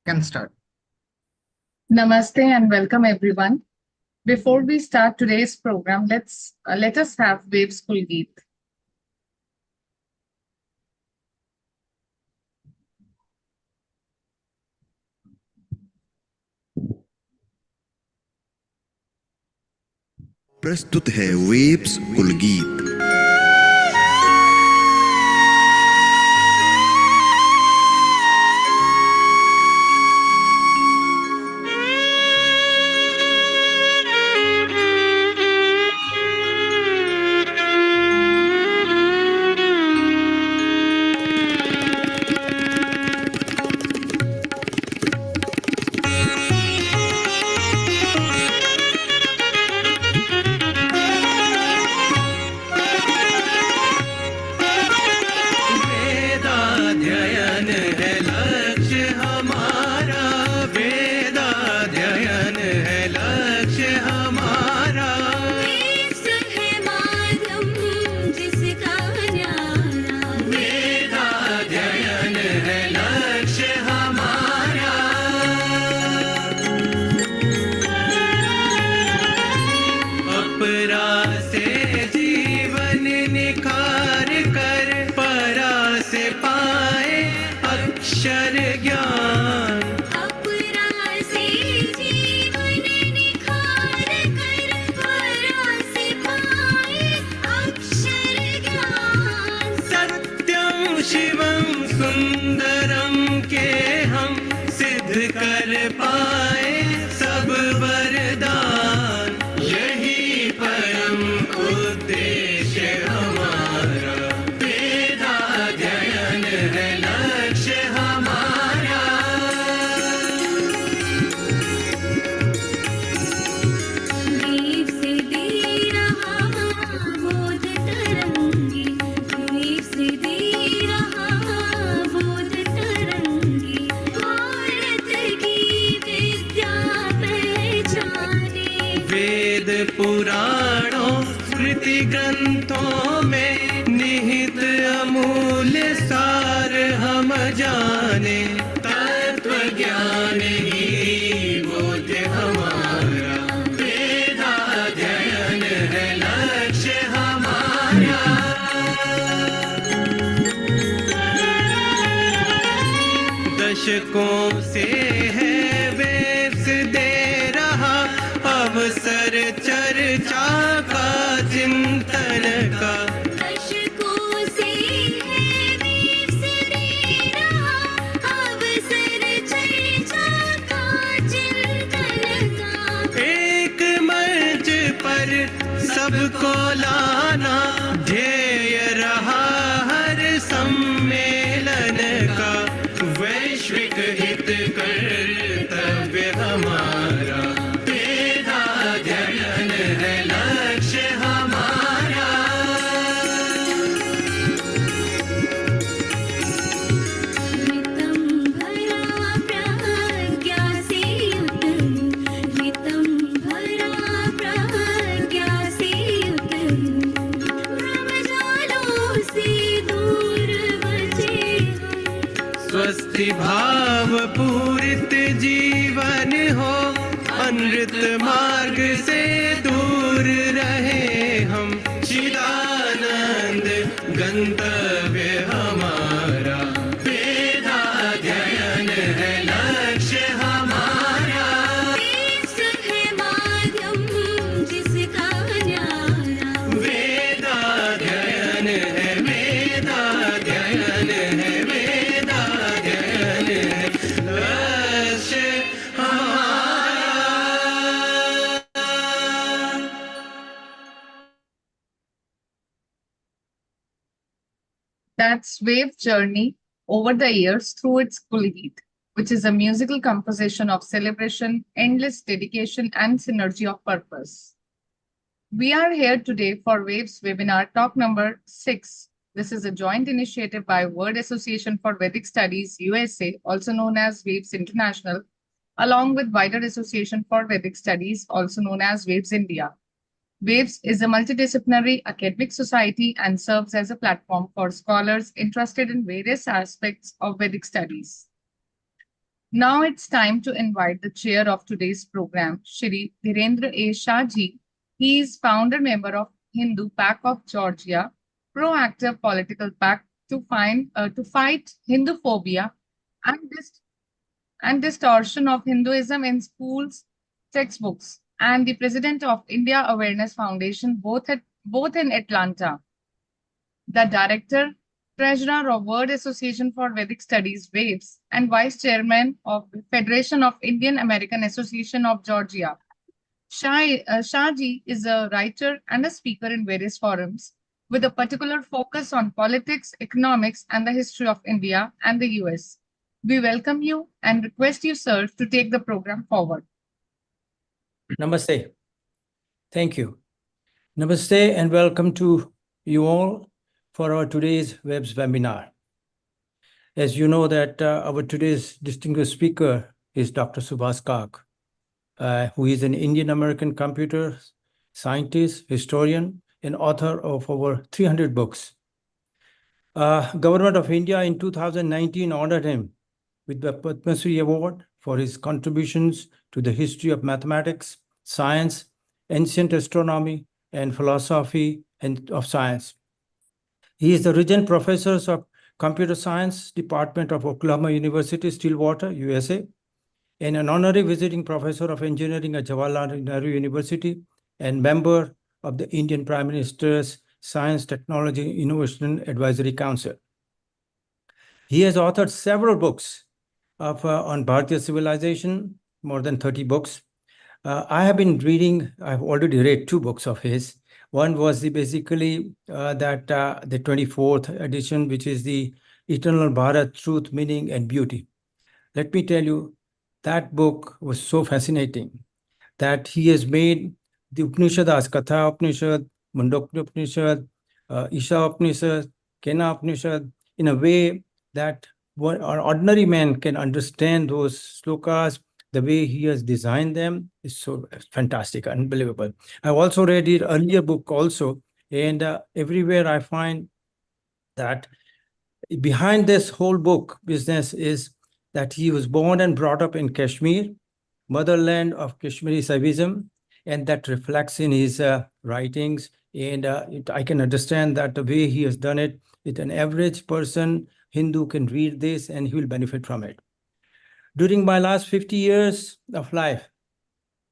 Can start. Namaste and welcome everyone. Before we start today's program, let us have Waves Kulgeet. प्रस्तुत है waves कुलगीत। पुराणों स्मृति ग्रंथों में निहित अमूल्य सार हम जाने। तत्व ज्ञान ही बोध्य हमारा, वेदाध्ययन है लक्ष्य हमारा। दशकों से है वेव्स दे रहा अवसर चर्चा का, चिंतन का। दशकों से है वेव्स दे रहा अवसर चर्चा का, चिंतन का। एक मंच पर सबको लाना ध्येय रहा हर सम्मेलन का। वैश्विक हित कर्तव्य हमारा, भाव पूरित जीवन हो, अनृत मार्ग से दूर रहे हम। चिदानंद गंतव्य हमारा, वेदाध्ययन है लक्ष्य हमारा। वेव्स है माध्यम जिसका न्यारा, वेदाध्ययन है, वेदाध्ययन है, That's Wave Journey over the years through its Kulgeet, which is a musical composition of celebration, endless dedication, and synergy of purpose. We are here today for Waves webinar talk number 6. This is a joint initiative by World Association for Vedic Studies USA, also known as Waves International, along with wider Association for Vedic Studies, also known as Waves India. Waves is a multidisciplinary academic society and serves as a platform for scholars interested in various aspects of Vedic studies. Now it's time to invite the chair of today's program, Shri Dhirendra A. Shahji. He is founder member of Hindu Pack of Georgia, proactive political pack to fight Hinduphobia and distortion of Hinduism in schools textbooks, and the president of India Awareness Foundation, both in Atlanta. The director, treasurer of World Association for Vedic Studies, WAVES, and vice chairman of the Federation of Indian American Association of Georgia. Shahji is a writer and a speaker in various forums with a particular focus on politics, economics, and the history of India and the US. We welcome you and request you, sir, to take the program forward. Namaste. Thank you. Namaste and welcome to you all for our today's WEBS webinar. As you know that our today's distinguished speaker is Dr. Subhash Kak, who is an Indian American computer scientist, historian, and author of over 300 books. Government of India in 2019 honored him with the Padma Shri Award for his contributions to the history of mathematics, science, ancient astronomy, and philosophy and of science. He is the Regent Professor of Computer Science Department of Oklahoma University, Stillwater, USA, and an honorary visiting professor of engineering at Jawaharlal Nehru University and member of the Indian Prime Minister's Science, Technology, Innovation Advisory Council. He has authored several books on Bharatiya civilization, more than 30 books. I've already read 2 books of his. One was the 24th edition, which is the Eternal Bharat, Truth, Meaning, and Beauty. Let me tell you, that book was so fascinating that he has made the Upanishads, Katha Upanishad, Mundokya Upanishad, Isha Upanishad, Kena Upanishad, in a way that an ordinary man can understand those slokas. The way he has designed them is so fantastic, unbelievable. I've also read his earlier book also, and everywhere I find that behind this whole book business is that he was born and brought up in Kashmir, motherland of Kashmiri Saivism, and that reflects in his writings. And I can understand that the way he has done it, with an average person, Hindu can read this and he will benefit from it. During my last 50 years of life,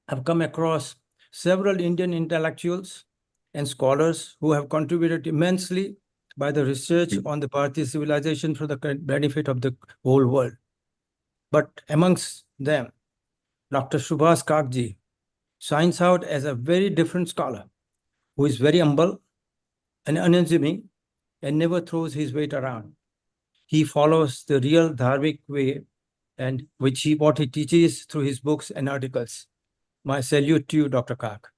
I've come across several Indian intellectuals and scholars who have contributed immensely by the research on the Bharatiya civilization for the benefit of the whole world. But amongst them, Dr. Subhash Kak ji shines out as a very different scholar who is very humble and unassuming and never throws his weight around. He follows the real Dharmic way and what he teaches through his books and articles. My salute to you, Dr. Kak.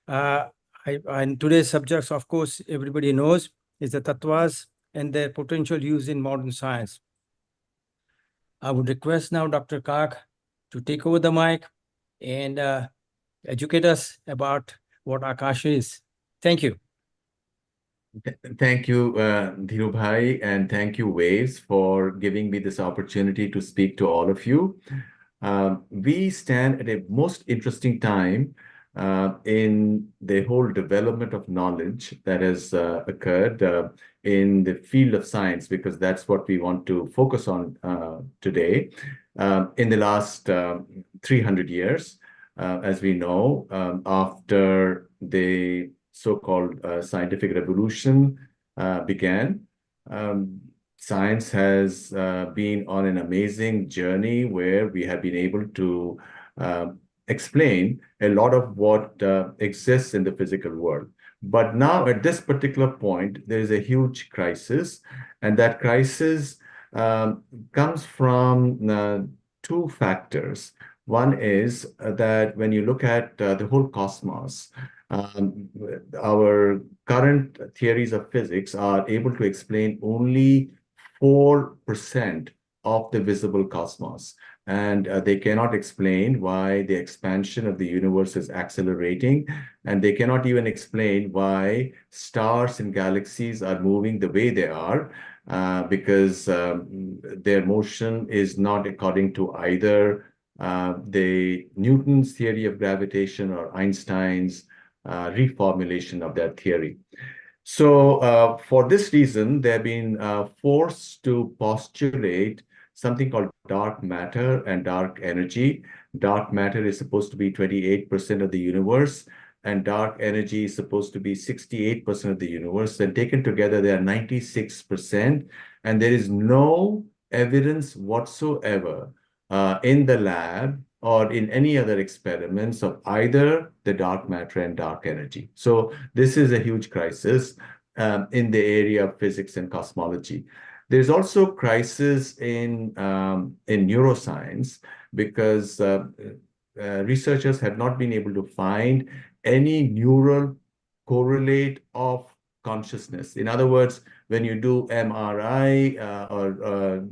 And today's subjects, of course, everybody knows, is the Tattvas and their potential use in modern science. I would request now Dr. Kak to take over the mic and educate us about what Akash is. Thank you. Thank you, Dhiru Bhai, and thank you, Waves, for giving me this opportunity to speak to all of you. We stand at a most interesting time in the whole development of knowledge that has occurred in the field of science, because that's what we want to focus on today. In the last 300 years, as we know, after the so-called scientific revolution began, science has been on an amazing journey where we have been able to explain a lot of what exists in the physical world. But now at this particular point, there is a huge crisis, and that crisis comes from 2 factors. One is that when you look at the whole cosmos, our current theories of physics are able to explain only 4% of the visible cosmos. And they cannot explain why the expansion of the universe is accelerating. And they cannot even explain why stars and galaxies are moving the way they are. because their motion is not according to either the Newton's theory of gravitation or Einstein's reformulation of that theory. So for this reason, they've been forced to postulate something called dark matter and dark energy. Dark matter is supposed to be 28% of the universe, and dark energy is supposed to be 68% of the universe. And taken together, they are 96%. And there is no evidence whatsoever in the lab or in any other experiments of either the dark matter and dark energy. So this is a huge crisis in the area of physics and cosmology. There's also crisis in neuroscience because researchers have not been able to find any neural correlate of consciousness. In other words, when you do MRI or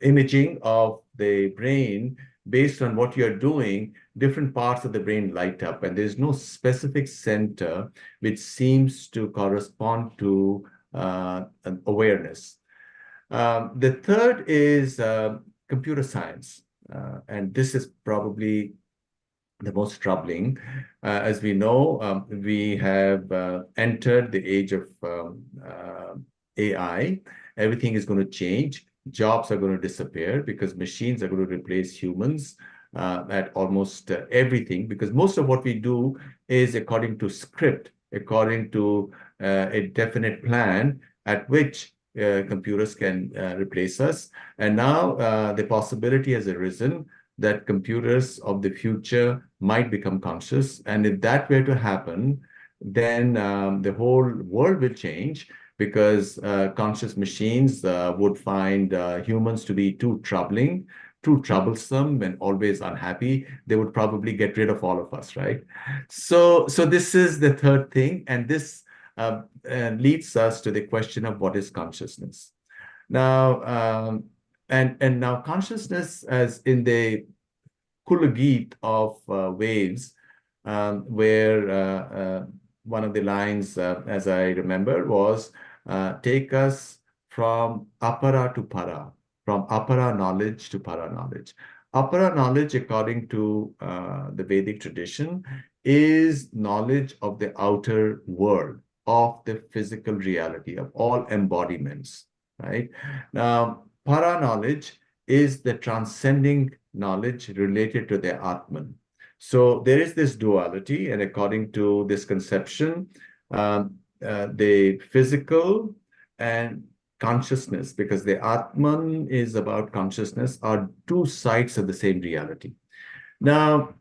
imaging of the brain, based on what you're doing, different parts of the brain light up, and there's no specific center which seems to correspond to an awareness. The third is computer science, and this is probably the most troubling. As we know, we have entered the age of AI. Everything is going to change. Jobs are going to disappear because machines are going to replace humans at almost everything, because most of what we do is according to script, according to a definite plan at which computers can replace us. And now the possibility has arisen that computers of the future might become conscious. And if that were to happen, then the whole world will change, because conscious machines would find humans to be too troubling, too troublesome, and always unhappy. They would probably get rid of all of us, right? So this is the third thing, and this leads us to the question of what is consciousness. Now, and now consciousness, as in the Kulagit of Waves, where one of the lines, as I remember, was take us from apara to para, from apara knowledge to para knowledge. Apara knowledge, according to the Vedic tradition, is knowledge of the outer world, of the physical reality, of all embodiments, right? Now, para knowledge is the transcending knowledge related to the Atman. So there is this duality, and according to this conception, the physical and consciousness, because the Atman is about consciousness, are two sides of the same reality. Now,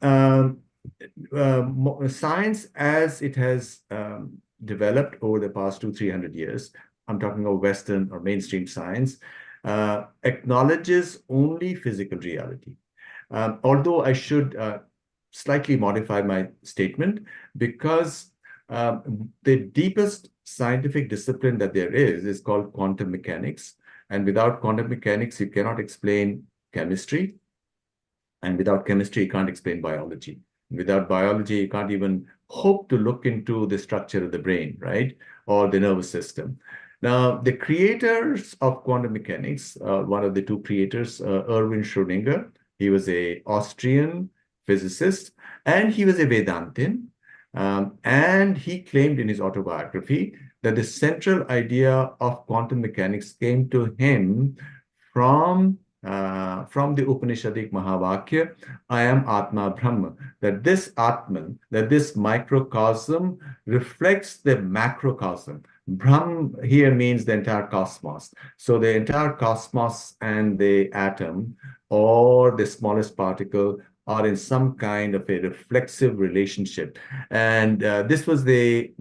science, as it has developed over the past 200-300 years, I'm talking of Western or mainstream science, acknowledges only physical reality. Although I should slightly modify my statement, because the deepest scientific discipline that there is called quantum mechanics. And without quantum mechanics, you cannot explain chemistry. And without chemistry, you can't explain biology. Without biology, you can't even hope to look into the structure of the brain, right? Or the nervous system. Now, the creators of quantum mechanics, one of the two creators, Erwin Schrödinger, he was an Austrian physicist, and he was a Vedantin. And he claimed in his autobiography that the central idea of quantum mechanics came to him from the Upanishadic Mahavakya, I am Atma Brahma, that this Atman, that this microcosm reflects the macrocosm. Brahm here means the entire cosmos. So the entire cosmos and the atom, or the smallest particle, are in some kind of a reflexive relationship. And this was the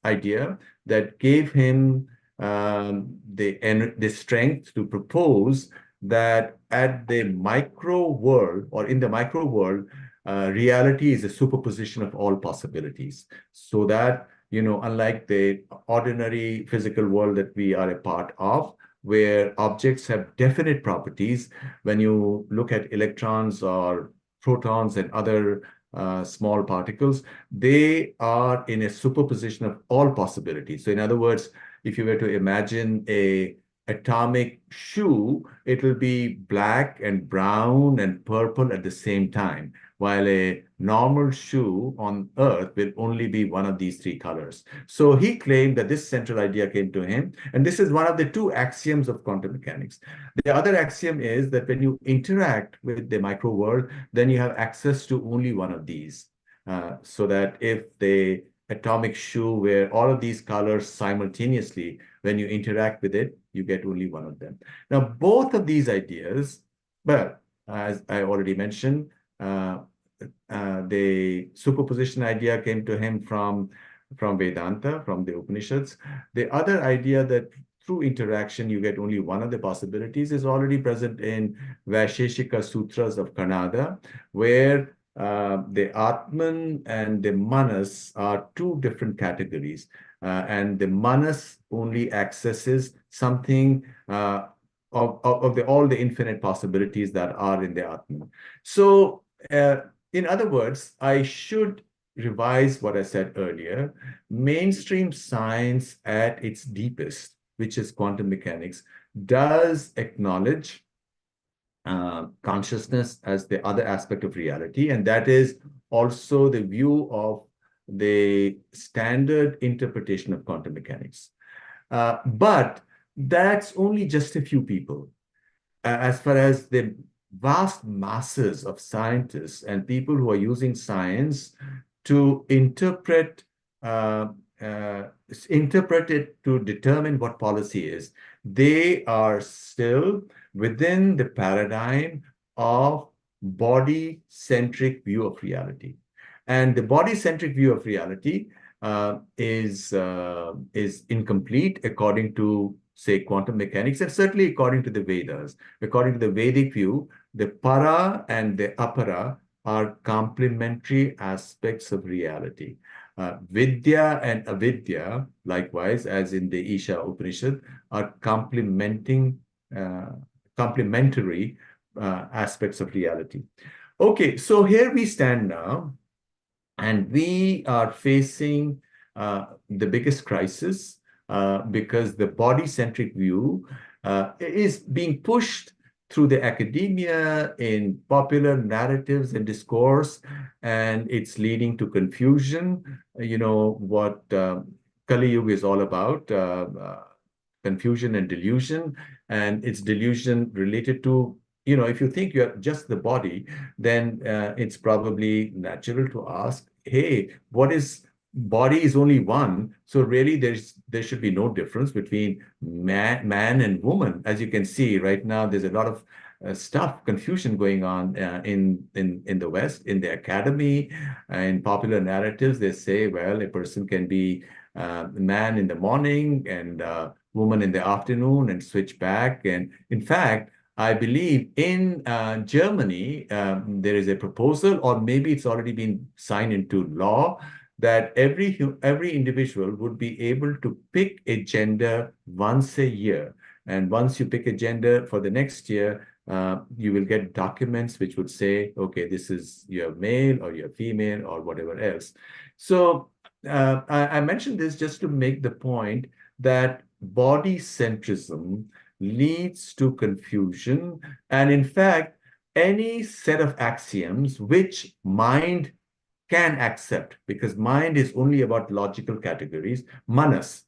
idea that gave him the strength to propose that at the micro world, or in the micro world, reality is a superposition of all possibilities. So that, you know, unlike the ordinary physical world that we are a part of, where objects have definite properties, when you look at electrons or protons and other small particles, they are in a superposition of all possibilities. So in other words, if you were to imagine a atomic shoe, it will be black and brown and purple at the same time, while a normal shoe on Earth will only be one of these three colors. So he claimed that this central idea came to him, and this is one of the two axioms of quantum mechanics. The other axiom is that when you interact with the micro world, then you have access to only one of these. So that if the atomic shoe were all of these colors simultaneously, when you interact with it, you get only one of them. Now, both of these ideas, well, as I already mentioned, the superposition idea came to him from Vedanta, from the Upanishads. The other idea that through interaction you get only one of the possibilities is already present in Vaisheshika Sutras of Kannada, where the Atman and the Manas are two different categories. And the Manas only accesses something of all the infinite possibilities that are in the Atman. So, in other words, I should revise what I said earlier. Mainstream science at its deepest, which is quantum mechanics, does acknowledge consciousness as the other aspect of reality, and that is also the view of the standard interpretation of quantum mechanics. But that's only just a few people. As far as the vast masses of scientists and people who are using science to interpret it to determine what policy is, they are still within the paradigm of body-centric view of reality. And the body-centric view of reality is incomplete according to, say, quantum mechanics, and certainly according to the Vedas. According to the Vedic view, the para and the apara are complementary aspects of reality. Vidya and avidya, likewise, as in the Isha Upanishad, are complementary aspects of reality. Okay, so here we stand now, and we are facing the biggest crisis because the body-centric view is being pushed through the academia in popular narratives and discourse, and it's leading to confusion. You know what Kali Yuga is all about, confusion and delusion, and it's delusion related to, if you think you're just the body, then it's probably natural to ask, hey, what is body is only one, so really there should be no difference between man and woman. As you can see right now, there's a lot of confusion going on in the West, in the academy, in popular narratives. They say, well, a person can be man in the morning and woman in the afternoon and switch back. And in fact, I believe in Germany, there is a proposal, or maybe it's already been signed into law, that every individual would be able to pick a gender once a year. And once you pick a gender for the next year, you will get documents which would say, okay, this is your male or your female or whatever else. So I mentioned this just to make the point that body centrism leads to confusion. And in fact, any set of axioms which mind can accept, because mind is only about logical categories. Manas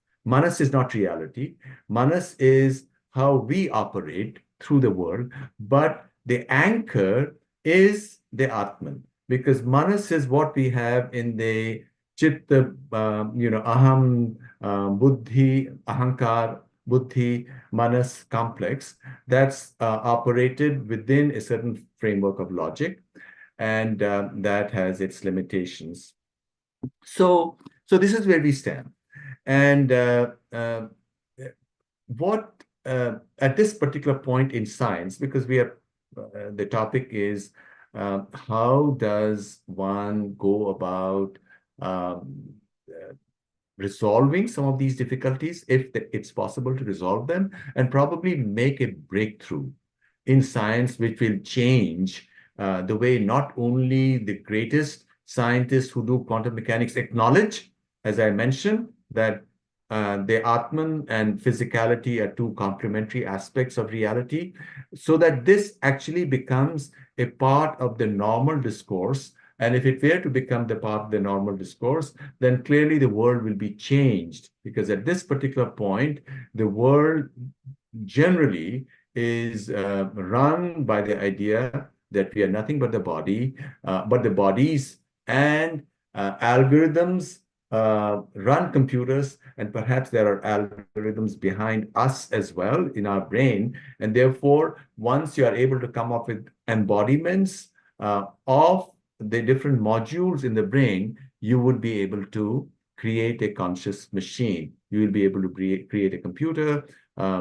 is not reality. Manas is how we operate through the world, but the anchor is the Atman, because Manas is what we have in the Chitta, Aham, Buddhi, Ahankar, Buddhi, Manas complex that's operated within a certain framework of logic, and that has its limitations. So this is where we stand. And what at this particular point in science, because we are the topic is how does one go about resolving some of these difficulties, if it's possible to resolve them, and probably make a breakthrough in science which will change the way not only the greatest scientists who do quantum mechanics acknowledge, as I mentioned, that the Atman and physicality are two complementary aspects of reality, so that this actually becomes a part of the normal discourse. And if it were to become the part of the normal discourse, then clearly the world will be changed, because at this particular point, the world generally is run by the idea that we are nothing but the body, but the bodies and algorithms run computers, and perhaps there are algorithms behind us as well in our brain. And therefore, once you are able to come up with embodiments of the different modules in the brain, you would be able to create a conscious machine. You will be able to create a computer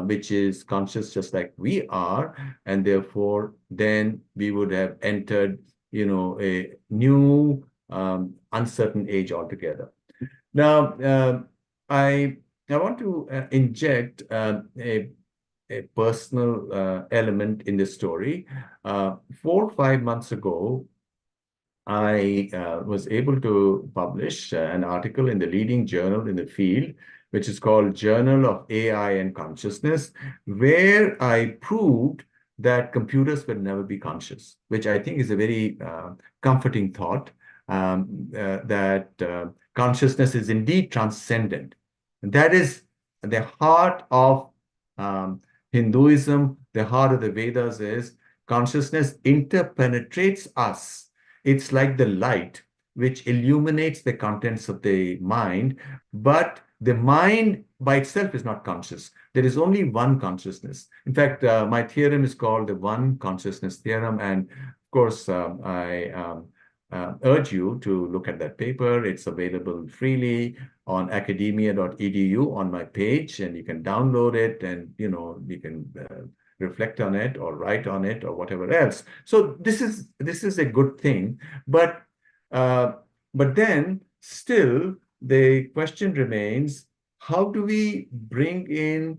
which is conscious just like we are, and therefore then we would have entered, a new uncertain age altogether. Now, I want to inject a personal element in this story. 4 or 5 months ago, I was able to publish an article in the leading journal in the field, which is called Journal of AI and Consciousness, where I proved that computers will never be conscious, which I think is a very comforting thought, that consciousness is indeed transcendent. And that is the heart of Hinduism, the heart of the Vedas is consciousness interpenetrates us. It's like the light which illuminates the contents of the mind, but the mind by itself is not conscious. There is only one consciousness. In fact, my theorem is called the one consciousness theorem. And of course, I urge you to look at that paper. It's available freely on academia.edu on my page, and you can download it, and you can reflect on it or write on it or whatever else. So this is a good thing, but then still the question remains: how do we bring in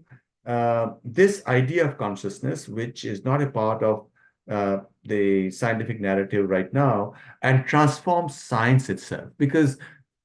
this idea of consciousness, which is not a part of the scientific narrative right now, and transform science itself? Because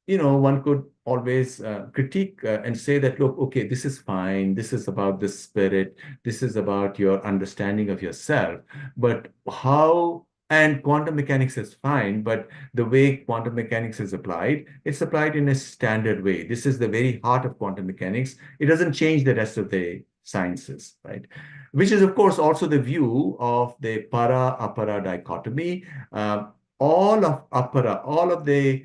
one could always critique and say that, look, okay, this is fine. This is about the spirit. This is about your understanding of yourself. But how, and quantum mechanics is fine, but the way quantum mechanics is applied, it's applied in a standard way. This is the very heart of quantum mechanics. It doesn't change the rest of the sciences, right? Which is, of course, also the view of the para-apara dichotomy. All of apara, all of the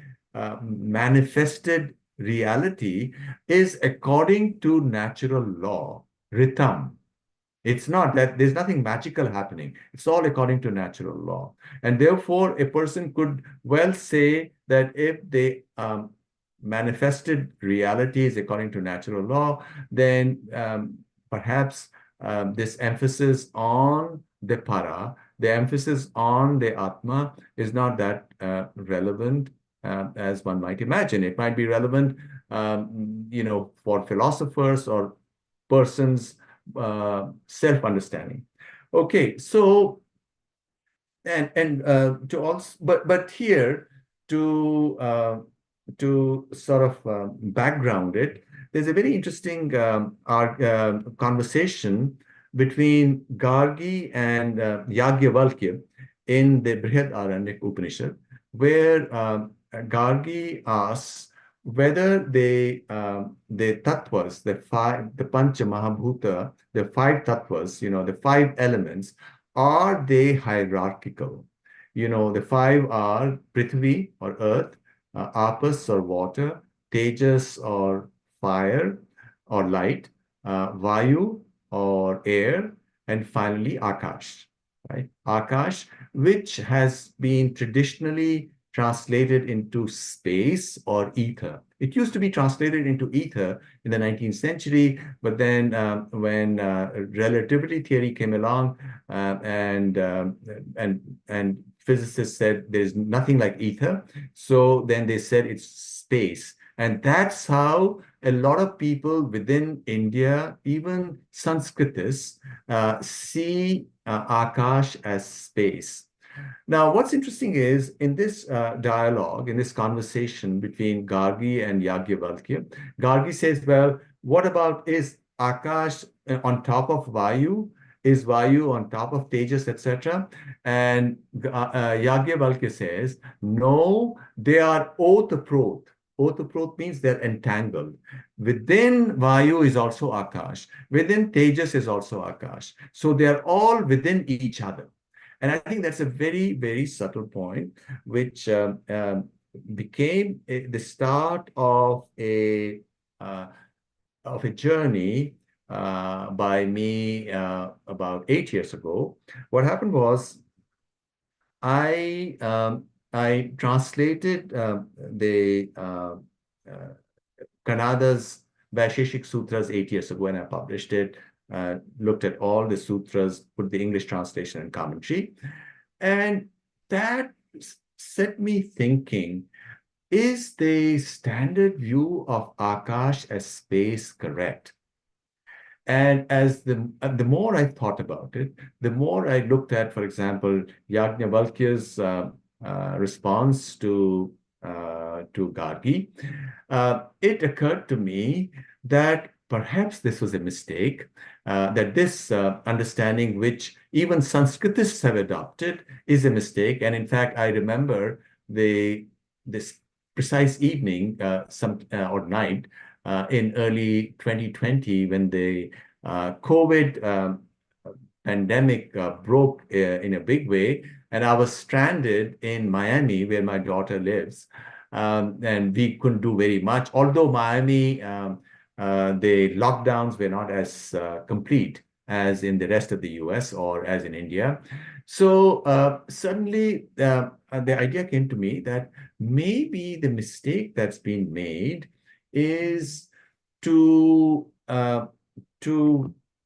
manifested reality is according to natural law, rhythm. It's not that there's nothing magical happening. It's all according to natural law. And therefore, a person could well say that if the manifested reality is according to natural law, then perhaps this emphasis on the para, the emphasis on the atma is not that relevant as one might imagine. It might be relevant, for philosophers or persons' self-understanding. Okay, so and to also, but here to sort of background it, there's a very interesting conversation between Gargi and Yagyavalkya in the Brihad Aranyak Upanishad, where Gargi asks whether the tattvas, the Pancha Mahabhuta, the five tattvas, the five elements, are they hierarchical? The five are Prithvi or earth, Apas or water, Tejas or fire or light, Vayu or air, and finally Akash, right? Akash, which has been traditionally translated into space or ether. It used to be translated into ether in the 19th century, but then when relativity theory came along and physicists said there's nothing like ether, so then they said it's space. And that's how a lot of people within India, even Sanskritists, see Akash as space. Now, what's interesting is in this dialogue, in this conversation between Gargi and Yagyavalkya, Gargi says, well, what about is Akash on top of Vayu? Is Vayu on top of Tejas, etc.? And Yagyavalkya says, no, they are oth-prot. Oth-prot means they're entangled. Within Vayu is also Akash. Within Tejas is also Akash. So they are all within each other. And I think that's a very, very subtle point, which became the start uh, of a journey by me about 8 years ago. What happened was I translated the Kannada's Vaisheshik Sutras 8 years ago, and I published it. Looked at all the sutras, put the English translation and commentary, and that set me thinking: is the standard view of Akash as space correct? And as the more I thought about it, the more I looked at, for example, Yajnavalkya's response to Gargi, it occurred to me that perhaps this was a mistake, that this understanding, which even Sanskritists have adopted, is a mistake. And in fact, I remember this precise evening, or night, in early 2020, when the COVID pandemic broke in a big way, and I was stranded in Miami, where my daughter lives, and we couldn't do very much. Although Miami, the lockdowns were not as complete as in the rest of the US or as in India. So suddenly the idea came to me that maybe the mistake that's been made is to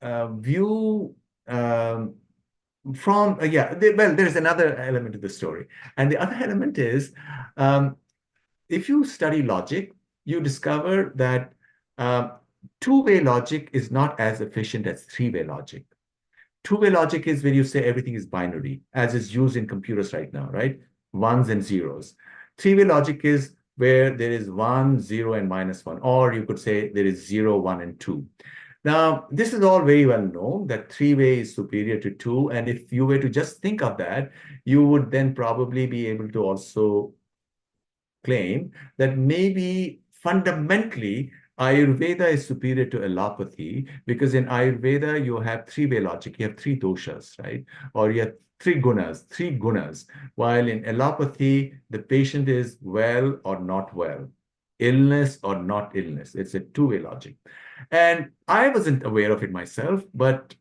view from well, there's another element to the story, and the other element is, if you study logic, you discover that two-way logic is not as efficient as three-way logic. Two-way logic is when you say everything is binary, as is used in computers right now, right? Ones and zeros. Three-way logic is where there is 1, 0, and -1, or you could say there is 0, 1, and 2. Now, this is all very well known that three-way is superior to two, and if you were to just think of that, you would then probably be able to also claim that maybe fundamentally Ayurveda is superior to allopathy, because in Ayurveda you have three-way logic, you have three doshas, right? Or you have three gunas, while in allopathy the patient is well or not well, illness or not illness. It's a two-way logic. And I wasn't aware of it myself, but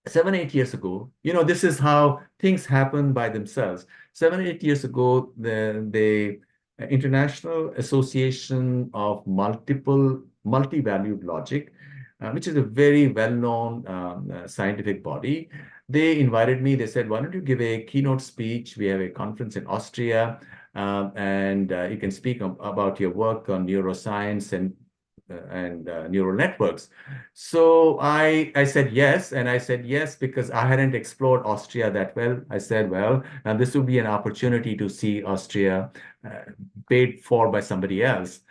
7, 8 years ago, this is how things happen by themselves. 7, 8 years ago, the International Association of Multi-Valued Logic, which is a very well-known scientific body, they invited me. They said, why don't you give a keynote speech? We have a conference in Austria, and you can speak about your work on neuroscience and neural networks. So I said yes, and I said yes because I hadn't explored Austria that well. I said, well, now this would be an opportunity to see Austria paid for by somebody else.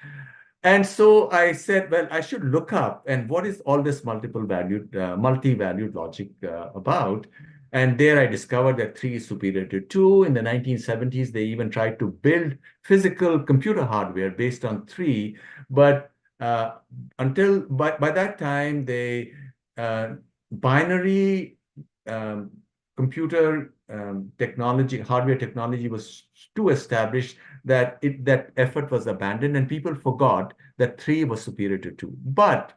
And so I said, well, I should look up and what is all this multi-valued logic about? And there I discovered that 3 is superior to 2. In the 1970s, they even tried to build physical computer hardware based on 3, but until by that time, the binary computer hardware technology was too established that that effort was abandoned, and people forgot that 3 was superior to 2. But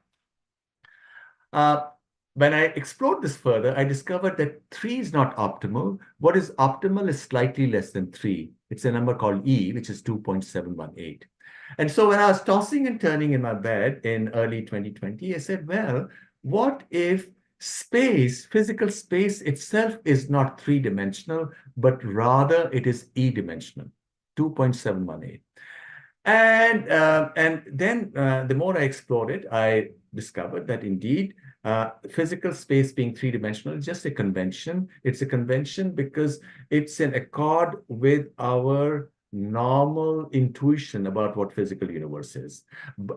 when I explored this further, I discovered that 3 is not optimal. What is optimal is slightly less than 3. It's a number called E, which is 2.718. And so when I was tossing and turning in my bed in early 2020, I said, well, what if physical space itself is not three-dimensional, but rather it is E-dimensional, 2.718. And then the more I explored it, I discovered that indeed physical space being three-dimensional is just a convention. It's a convention because it's in accord with our normal intuition about what physical universe is.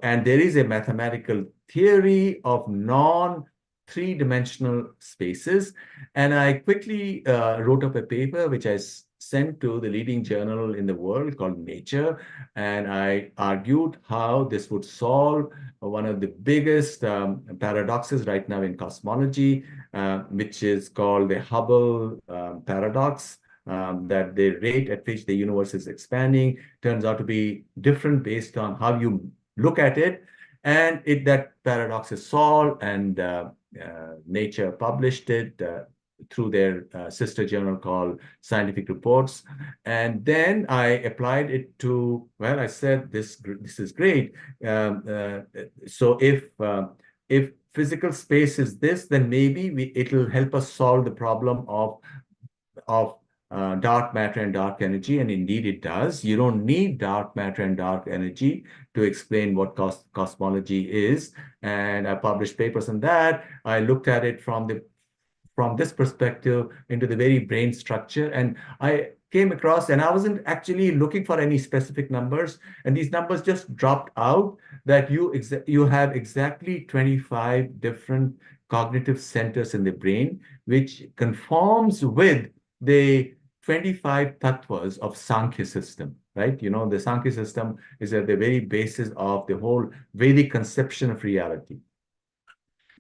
And there is a mathematical theory of non-three-dimensional spaces. And I quickly wrote up a paper which I sent to the leading journal in the world called Nature. And I argued how this would solve one of the biggest paradoxes right now in cosmology, which is called the Hubble paradox. That the rate at which the universe is expanding turns out to be different based on how you look at it. And that paradox is solved, and Nature published it through their sister journal called Scientific Reports. And then I applied it to, well, I said, this is great. So if physical space is this, then maybe it'll help us solve the problem of dark matter and dark energy, and indeed it does. You don't need dark matter and dark energy to explain what cosmology is. And I published papers on that. I looked at it from this perspective into the very brain structure, and I came across, and I wasn't actually looking for any specific numbers, and these numbers just dropped out, that you have exactly 25 different cognitive centers in the brain, which conforms with the 25 tattvas of Sankhya system, right? You know, the Sankhya system is at the very basis of the whole Vedic conception of reality.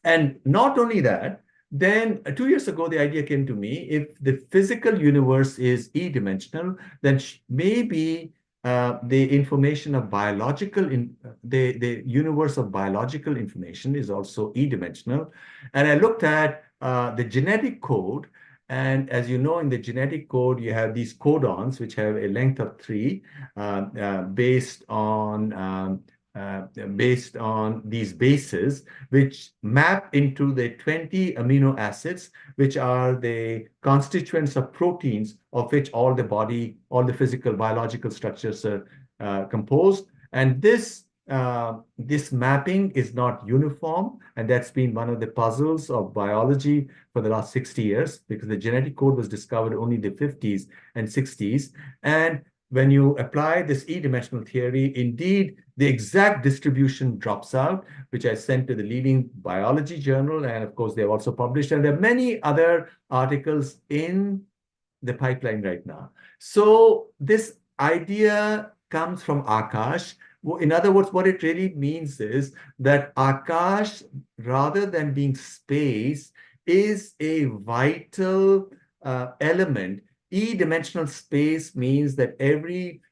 And not only that, then 2 years ago, the idea came to me, if the physical universe is e-dimensional, then maybe the information of the universe of biological information is also e-dimensional. And I looked at the genetic code. And as you know, in the genetic code, you have these codons, which have a length of 3 based on these bases, which map into the 20 amino acids, which are the constituents of proteins of which all the physical biological structures are composed. And this mapping is not uniform, and that's been one of the puzzles of biology for the last 60 years, because the genetic code was discovered only in the 50s and 60s. And when you apply this e-dimensional theory, indeed, the exact distribution drops out, which I sent to the leading biology journal. And of course, they've also published, and there are many other articles in the pipeline right now. So this idea comes from Akash. In other words, what it really means is that Akash, rather than being space, is a vital element. E-dimensional space means that every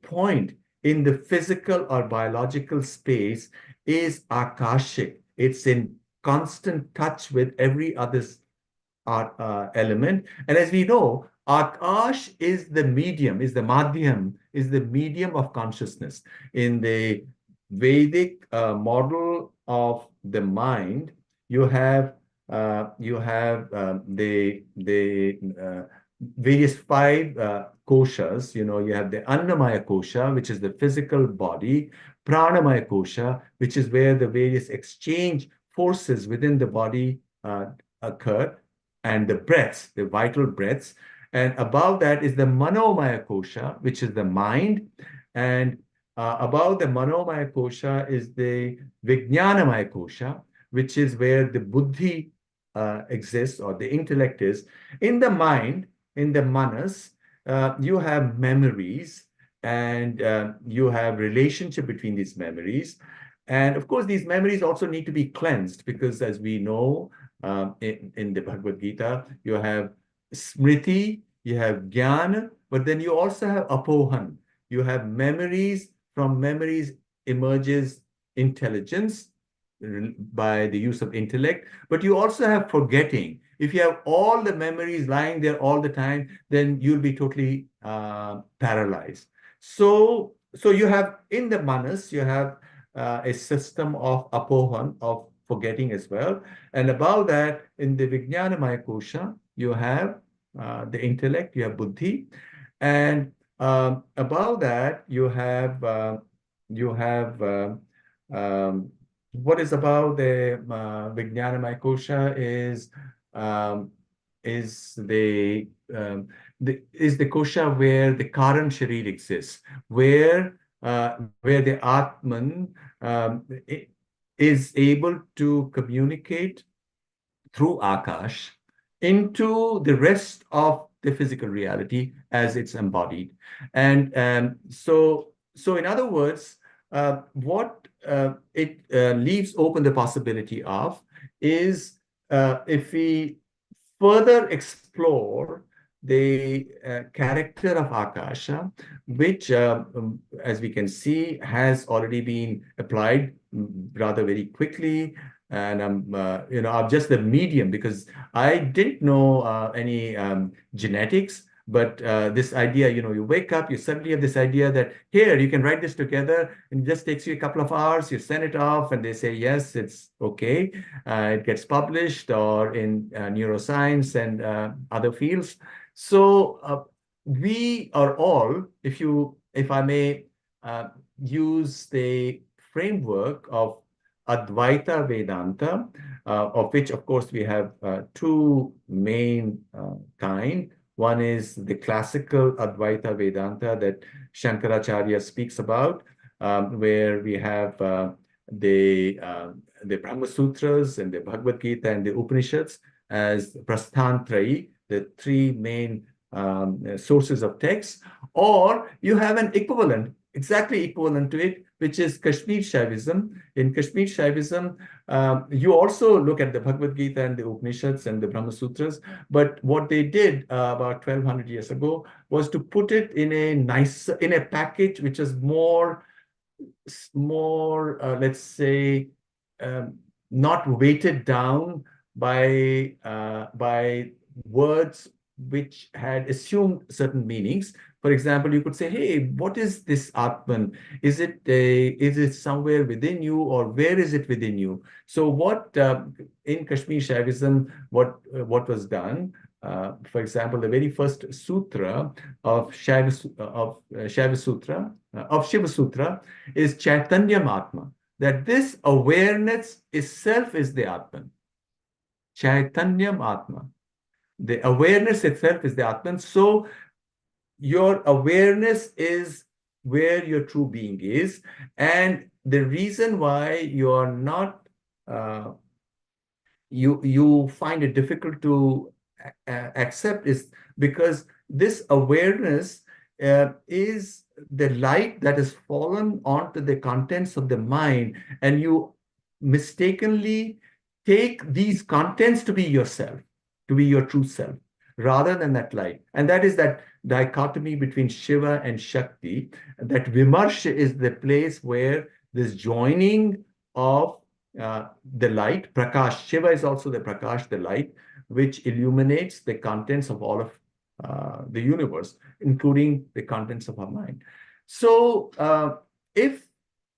point in the physical or biological space is akashic. It's in constant touch with every other element. And as we know, Akash is the medium, is the madhyam, is the medium of consciousness. In the Vedic model of the mind, you have the various 5 koshas. You know, you have the Annamaya kosha, which is the physical body, Pranamaya kosha, which is where the various exchange forces within the body occur, and the breaths, the vital breaths. And above that is the Manomaya kosha, which is the mind. And above the Manomaya kosha is the Vijnanamaya kosha, which is where the buddhi exists, or the intellect is. In the mind, in the manas, you have memories, and you have relationship between these memories. And of course, these memories also need to be cleansed, because as we know, in the Bhagavad Gita, you have smriti, you have jnana, but then you also have apohan. You have memories. From memories emerges intelligence by the use of intellect, but you also have forgetting. If you have all the memories lying there all the time, then you'll be totally paralyzed. So you have, in the manas, you have a system of apohan, of forgetting as well. And above that, in the Vijnanamaya kosha, you have the intellect, you have buddhi. And above that, you have what is above the Vijnanamaya kosha is the is the kosha where the Karan Sharir exists, where the Atman is able to communicate through Akash into the rest of the physical reality as it's embodied. And so in other words, what it leaves open the possibility of is if we further explore the character of Akasha, which, as we can see, has already been applied rather very quickly. And I'm just the medium because I didn't know any genetics. But this idea, you wake up, you suddenly have this idea that here, you can write this together, and it just takes you a couple of hours, you send it off, and they say, yes, it's okay. It gets published or in neuroscience and other fields. So we are all, if I may use the framework of Advaita Vedanta, of which, of course, we have two main kind. One is the classical Advaita Vedanta that Shankaracharya speaks about, where we have the Brahma Sutras and the Bhagavad Gita and the Upanishads as Prasthantrayi, the three main sources of text, or you have an equivalent, exactly equivalent to it, which is Kashmir Shaivism. In Kashmir Shaivism, you also look at the Bhagavad Gita and the Upanishads and the Brahma Sutras, but what they did about 1200 years ago was to put it in a package which is more, let's say, not weighted down by words which had assumed certain meanings. For example, you could say, hey, what is this Atman? Is it somewhere within you, or where is it within you? So what in Kashmir Shaivism, what was done, for example, the very first sutra of Shiva Sutra is Chaitanyam Atma, that this awareness itself is the Atman. Chaitanyam Atma. The awareness itself is the Atman. So your awareness is where your true being is. And the reason why you are not, you find it difficult to accept is because this awareness is the light that has fallen onto the contents of the mind, and you mistakenly take these contents to be yourself, to be your true self, rather than that light. And that is that dichotomy between Shiva and Shakti, that Vimarsha is the place where this joining of the light, Prakash, Shiva is also the Prakash, the light, which illuminates the contents of all of the universe, including the contents of our mind. So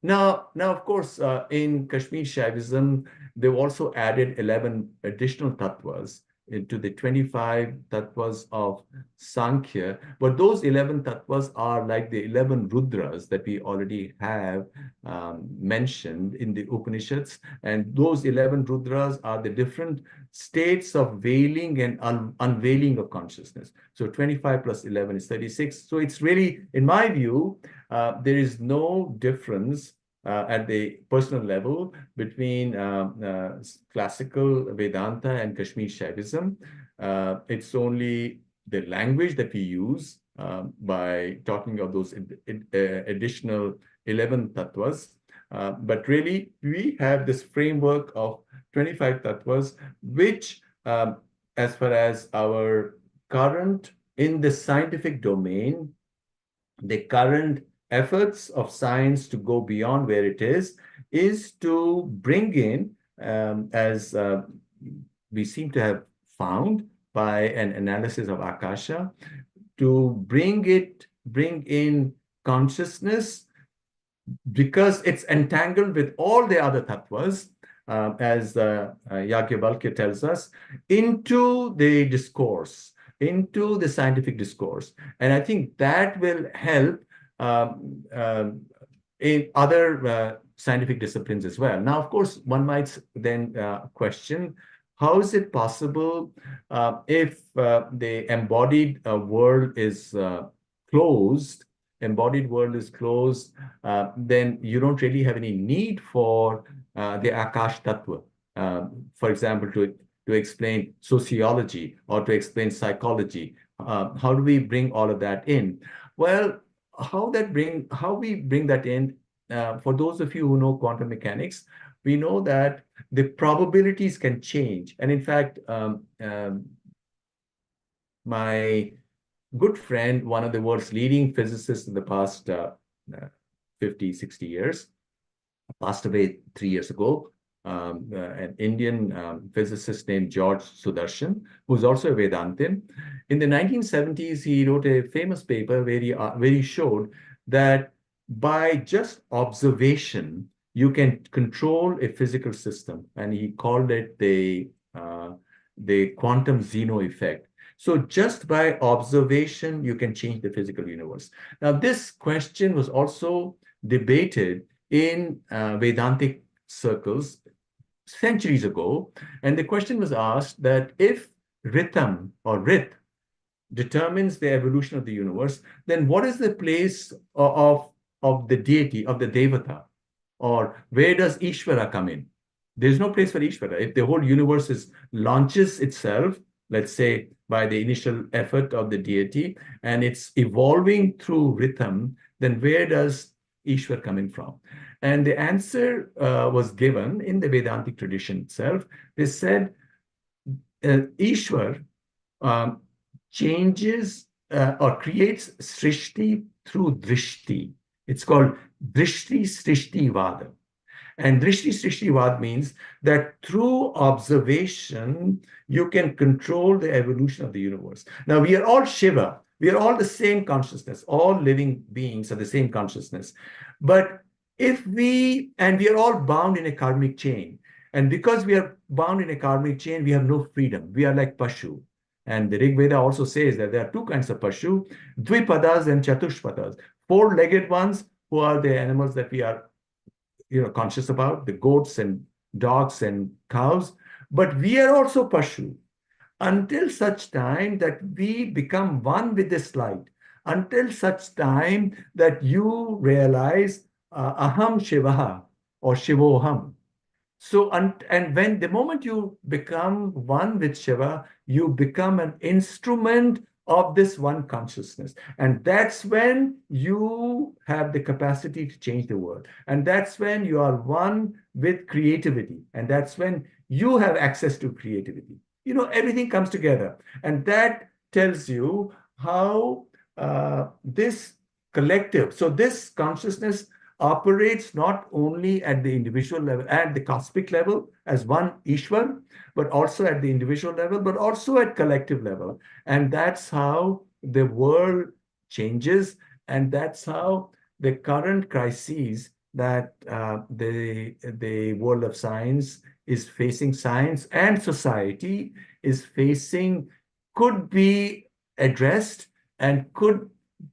now, of course, in Kashmir Shaivism, they've also added 11 additional tattvas into the 25 tattvas of Sankhya. But those 11 tattvas are like the 11 Rudras that we already have mentioned in the Upanishads. And those 11 Rudras are the different states of veiling and unveiling of consciousness. So 25 plus 11 is 36. So it's really, in my view, there is no difference at the personal level between classical Vedanta and Kashmir Shaivism. It's only the language that we use by talking of those additional 11 tattvas. But really, we have this framework of 25 tattvas, which, as far as our current, in the scientific domain, the current efforts of science to go beyond where it is to bring in, as we seem to have found by an analysis of Akasha, to bring in consciousness, because it's entangled with all the other tattvas, as Yajnavalkya tells us, into the discourse, into the scientific discourse. And I think that will help in other scientific disciplines as well. Now, of course, one might then question, how is it possible if the embodied world is closed, then you don't really have any need for the Akash Tattva, for example, to explain sociology or to explain psychology. How do we bring all of that in? Well, how we bring that in, for those of you who know quantum mechanics, we know that the probabilities can change. And in fact, my good friend, one of the world's leading physicists in the past 50, 60 years, passed away 3 years ago, an Indian physicist named George Sudarshan, who's also a Vedantin. In the 1970s, he wrote a famous paper where he showed that by just observation, you can control a physical system, and he called it the quantum Zeno effect. So just by observation, you can change the physical universe. Now, this question was also debated in Vedantic circles centuries ago. And the question was asked that if rhythm or rith determines the evolution of the universe, then what is the place of the deity, of the devata? Or where does Ishvara come in? There's no place for Ishvara. If the whole universe launches itself, let's say by the initial effort of the deity, and it's evolving through rhythm, then where does Ishvara come in from? And the answer was given in the Vedantic tradition itself. They said Ishvara changes or creates srishti through drishti. It's called drishti srishti vada. And drishti srishti vada means that through observation, you can control the evolution of the universe. Now, we are all Shiva. We are all the same consciousness. All living beings are the same consciousness. But we are all bound in a karmic chain. And because we are bound in a karmic chain, we have no freedom. We are like Pashu. And the Rig Veda also says that there are two kinds of Pashu, Dvipadas and Chatushpadas. Four-legged ones, who are the animals that we are conscious about, the goats and dogs and cows. But we are also Pashu until such time that we become one with this light, until such time that you realize Aham Shivaha or Shivoham. So, and when the moment you become one with Shiva, you become an instrument of this one consciousness. And that's when you have the capacity to change the world. And that's when you are one with creativity. And that's when you have access to creativity. Everything comes together. And that tells you how this collective, so this consciousness operates not only at the individual level, at the cosmic level as one Ishwar, but also at the individual level, but also at collective level. And that's how the world changes. And that's how the current crises that the world of science is facing, science and society is facing, could be addressed, and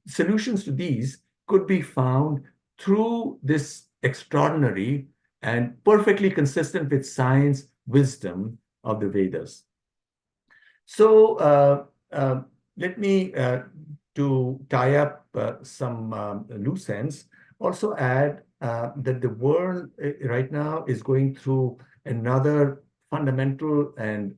solutions to these could be found through this extraordinary and perfectly consistent with science wisdom of the Vedas. So let me, to tie up some loose ends, also add that the world right now is going through another fundamental and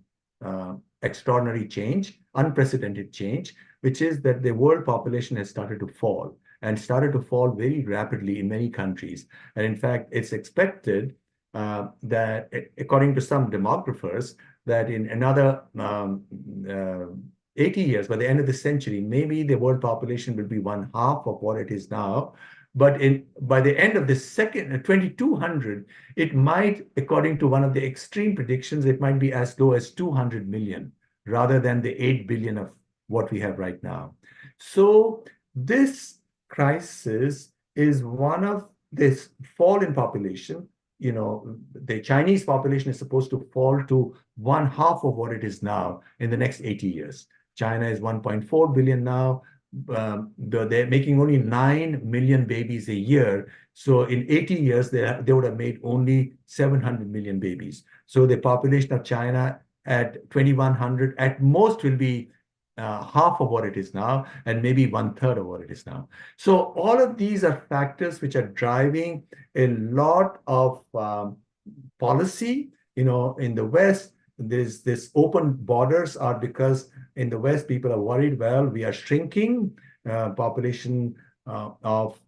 extraordinary change, unprecedented change, which is that the world population has started to fall, and started to fall very rapidly in many countries. And in fact, it's expected that, according to some demographers, that in another 80 years, by the end of the century, maybe the world population will be 1/2 of what it is now. But by the end of the 2200, it might, according to one of the extreme predictions, it might be as low as 200 million, rather than the 8 billion of what we have right now. So this crisis is one of this fall in population. The Chinese population is supposed to fall to 1/2 of what it is now in the next 80 years. China is 1.4 billion now. They're making only 9 million babies a year. So in 80 years, they would have made only 700 million babies. So the population of China at 2100, at most will be half of what it is now, and maybe 1/3 of what it is now. So all of these are factors which are driving a lot of policy. In the West, there's this open borders are because in the West, people are worried, well, we are shrinking population of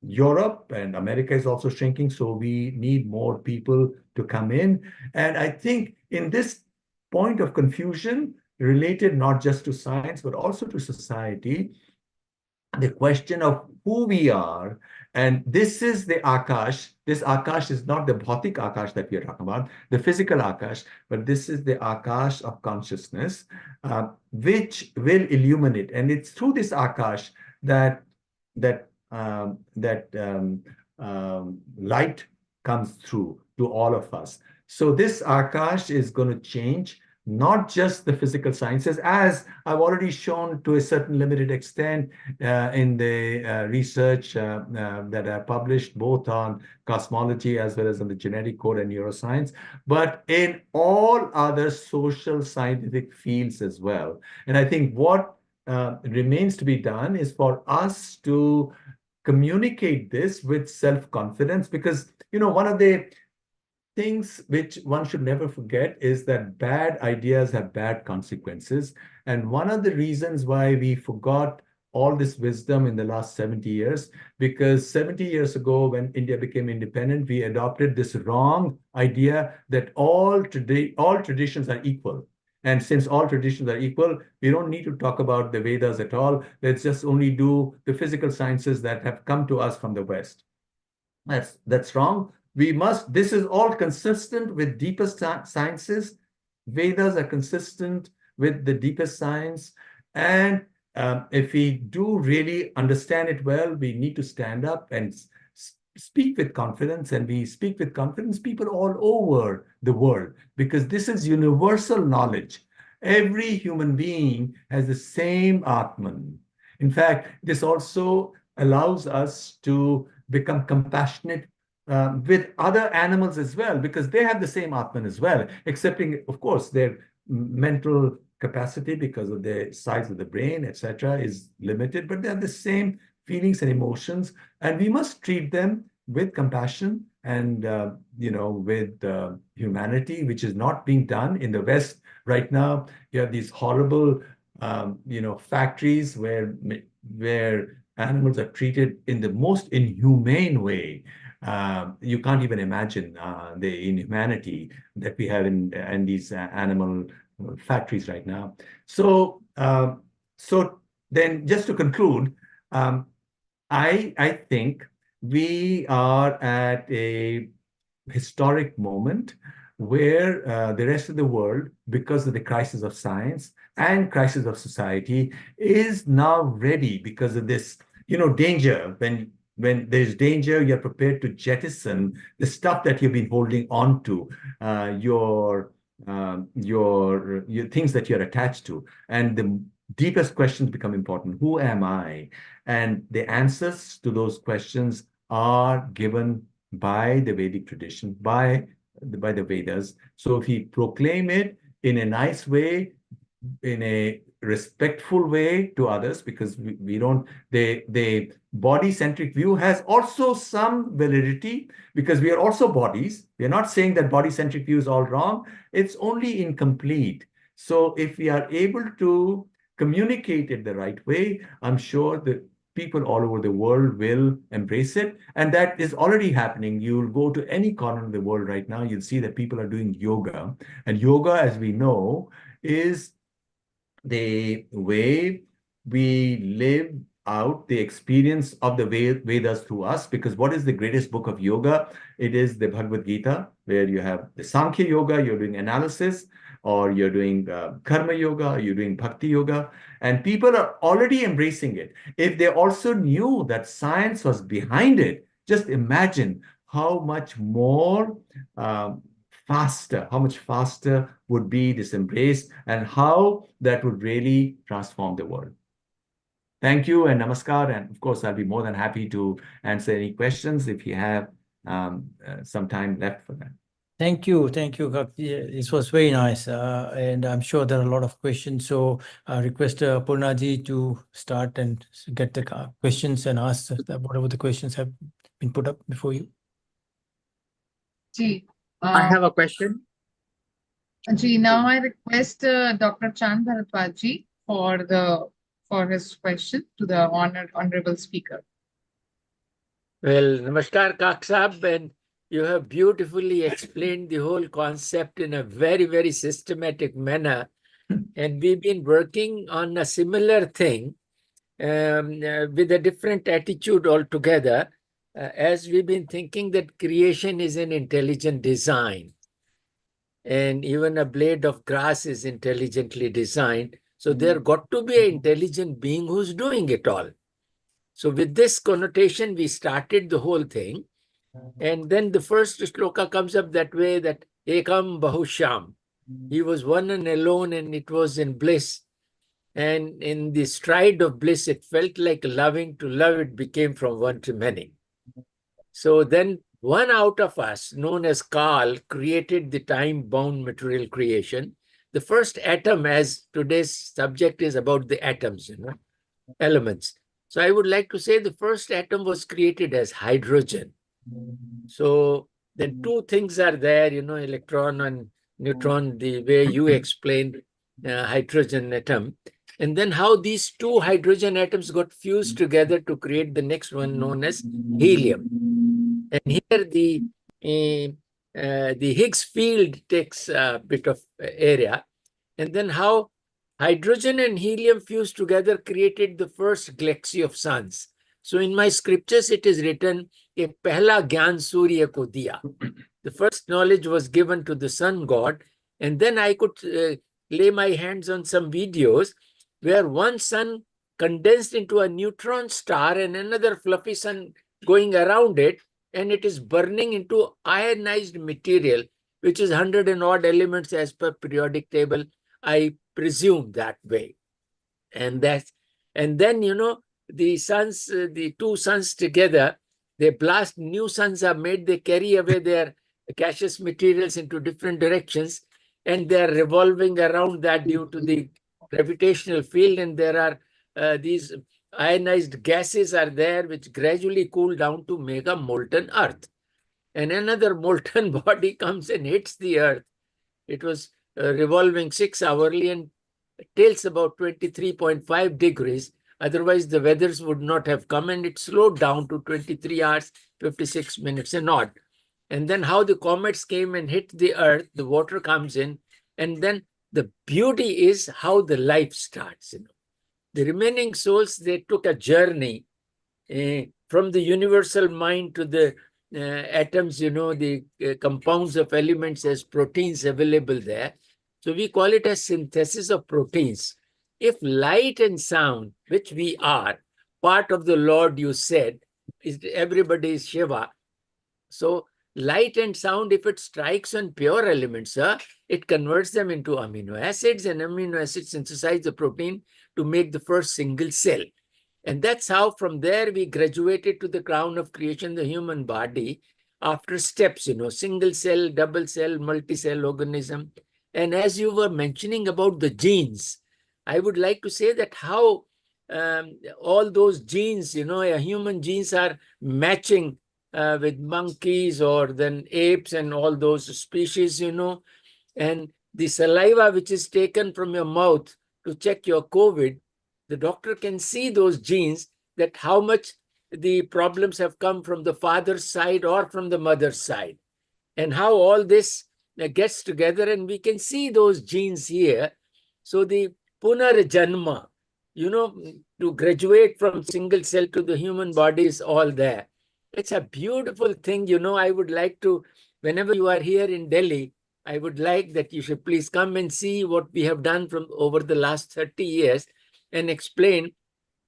Europe, and America is also shrinking, so we need more people to come in. And I think in this point of confusion, related not just to science, but also to society, the question of who we are, and this is the Akash. This Akash is not the bhautik Akash that we are talking about, the physical Akash, but this is the Akash of consciousness, which will illuminate. And it's through this Akash that light comes through to all of us. So this Akash is going to change not just the physical sciences, as I've already shown to a certain limited extent in the research that I published both on cosmology as well as on the genetic code and neuroscience, but in all other social scientific fields as well. And I think what remains to be done is for us to communicate this with self-confidence, because one of the things which one should never forget is that bad ideas have bad consequences. And one of the reasons why we forgot all this wisdom in the last 70 years, because 70 years ago, when India became independent, we adopted this wrong idea that all traditions are equal. And since all traditions are equal, we don't need to talk about the Vedas at all. Let's just only do the physical sciences that have come to us from the West. That's wrong. This is all consistent with deepest sciences. Vedas are consistent with the deepest science. And if we do really understand it well, we need to stand up and speak with confidence. And we speak with confidence, people all over the world, because this is universal knowledge. Every human being has the same Atman. In fact, this also allows us to become compassionate with other animals as well, because they have the same Atman as well, excepting, of course, their mental capacity because of the size of the brain, etc., is limited, but they have the same feelings and emotions, and we must treat them with compassion and with humanity, which is not being done in the West right now. You have these horrible factories where animals are treated in the most inhumane way. You can't even imagine the inhumanity that we have in these animal factories right now. So then, just to conclude, I think we are at a historic moment where the rest of the world, because of the crisis of science and crisis of society, is now ready because of this, danger. When there's danger, you're prepared to jettison the stuff that you've been holding on to, your things that you're attached to. And the deepest questions become important. Who am I? And the answers to those questions are given by the Vedic tradition, by the Vedas. So if we proclaim it in a nice way, in a respectful way to others, because we don't, the body-centric view has also some validity, because we are also bodies. We are not saying that body-centric view is all wrong. It's only incomplete. So if we are able to communicate it the right way, I'm sure that people all over the world will embrace it. And that is already happening. You'll go to any corner of the world right now, you'll see that people are doing yoga. And yoga, as we know, is the way we live out the experience of the Vedas through us. Because what is the greatest book of yoga? It is the Bhagavad Gita, where you have the Sankhya yoga, you're doing analysis, or you're doing karma yoga, or you're doing bhakti yoga, and people are already embracing it. If they also knew that science was behind it, just imagine how much more how much faster would be this embrace, and how that would really transform the world. Thank you and namaskar. And of course, I'll be more than happy to answer any questions if you have some time left for that. Thank you, Kak. Yeah, this was very nice, and I'm sure there are a lot of questions. So I request Purnaji to start and get the questions and ask whatever the questions have been put up before you. Ji, I have a question. now I request Dr. Chand Bharatwaj ji for his question to the honorable speaker. Well, Namaskar, Kak Sahab, and you have beautifully explained the whole concept in a very, very systematic manner. And we've been working on a similar thing with a different attitude altogether, as we've been thinking that creation is an intelligent design. And even a blade of grass is intelligently designed. So there got to be an intelligent being who's doing it all. So with this connotation, we started the whole thing. And then the first shloka comes up that way, that Ekam Bahusham. He was one and alone, and it was in bliss. And in the stride of bliss, it felt like loving to love. It became from one to many. So then one out of us, known as Kal, created the time-bound material creation. The first atom, as today's subject is about the atoms, elements. So I would like to say the first atom was created as hydrogen. So then two things are there, electron and neutron, the way you explained hydrogen atom. And then how these two hydrogen atoms got fused together to create the next one known as helium. And here the Higgs field takes a bit of area. And then how hydrogen and helium fused together created the first galaxy of suns. So in my scriptures, it is written, "Ke pehla gyan surya ko diya." The first knowledge was given to the sun god. And then I could lay my hands on some videos where one sun condensed into a neutron star and another fluffy sun going around it, and it is burning into ionized material, which is 100 and odd elements as per periodic table. I presume that way. And then, the suns, the two suns together, they blast, new suns are made, they carry away their gaseous materials into different directions, and they are revolving around that due to the gravitational field. And there are these ionized gases are there, which gradually cool down to make a molten earth. And another molten body comes and hits the earth. It was revolving 6 hourly and tilts about 23.5 degrees. Otherwise, the weathers would not have come, and it slowed down to 23 hours, 56 minutes and odd. And then how the comets came and hit the earth, the water comes in, and then the beauty is how the life starts. The remaining souls, they took a journey from the universal mind to the atoms, the compounds of elements as proteins available there. So we call it a synthesis of proteins. If light and sound, which we are, part of the Lord, you said, is everybody is Shiva. So light and sound, if it strikes on pure elements, it converts them into amino acids, and amino acids synthesize the protein to make the first single cell. And that's how from there we graduated to the crown of creation, the human body, after steps, single cell, double cell, multi-cell organism. And as you were mentioning about the genes, I would like to say that how all those genes, human genes are matching with monkeys or then apes and all those species, and the saliva which is taken from your mouth to check your COVID, the doctor can see those genes, that how much the problems have come from the father's side or from the mother's side, and how all this gets together, and we can see those genes here. So the Punarjanma, to graduate from single cell to the human body is all there. It's a beautiful thing. I would like to, whenever you are here in Delhi, I would like that you should please come and see what we have done from over the last 30 years and explain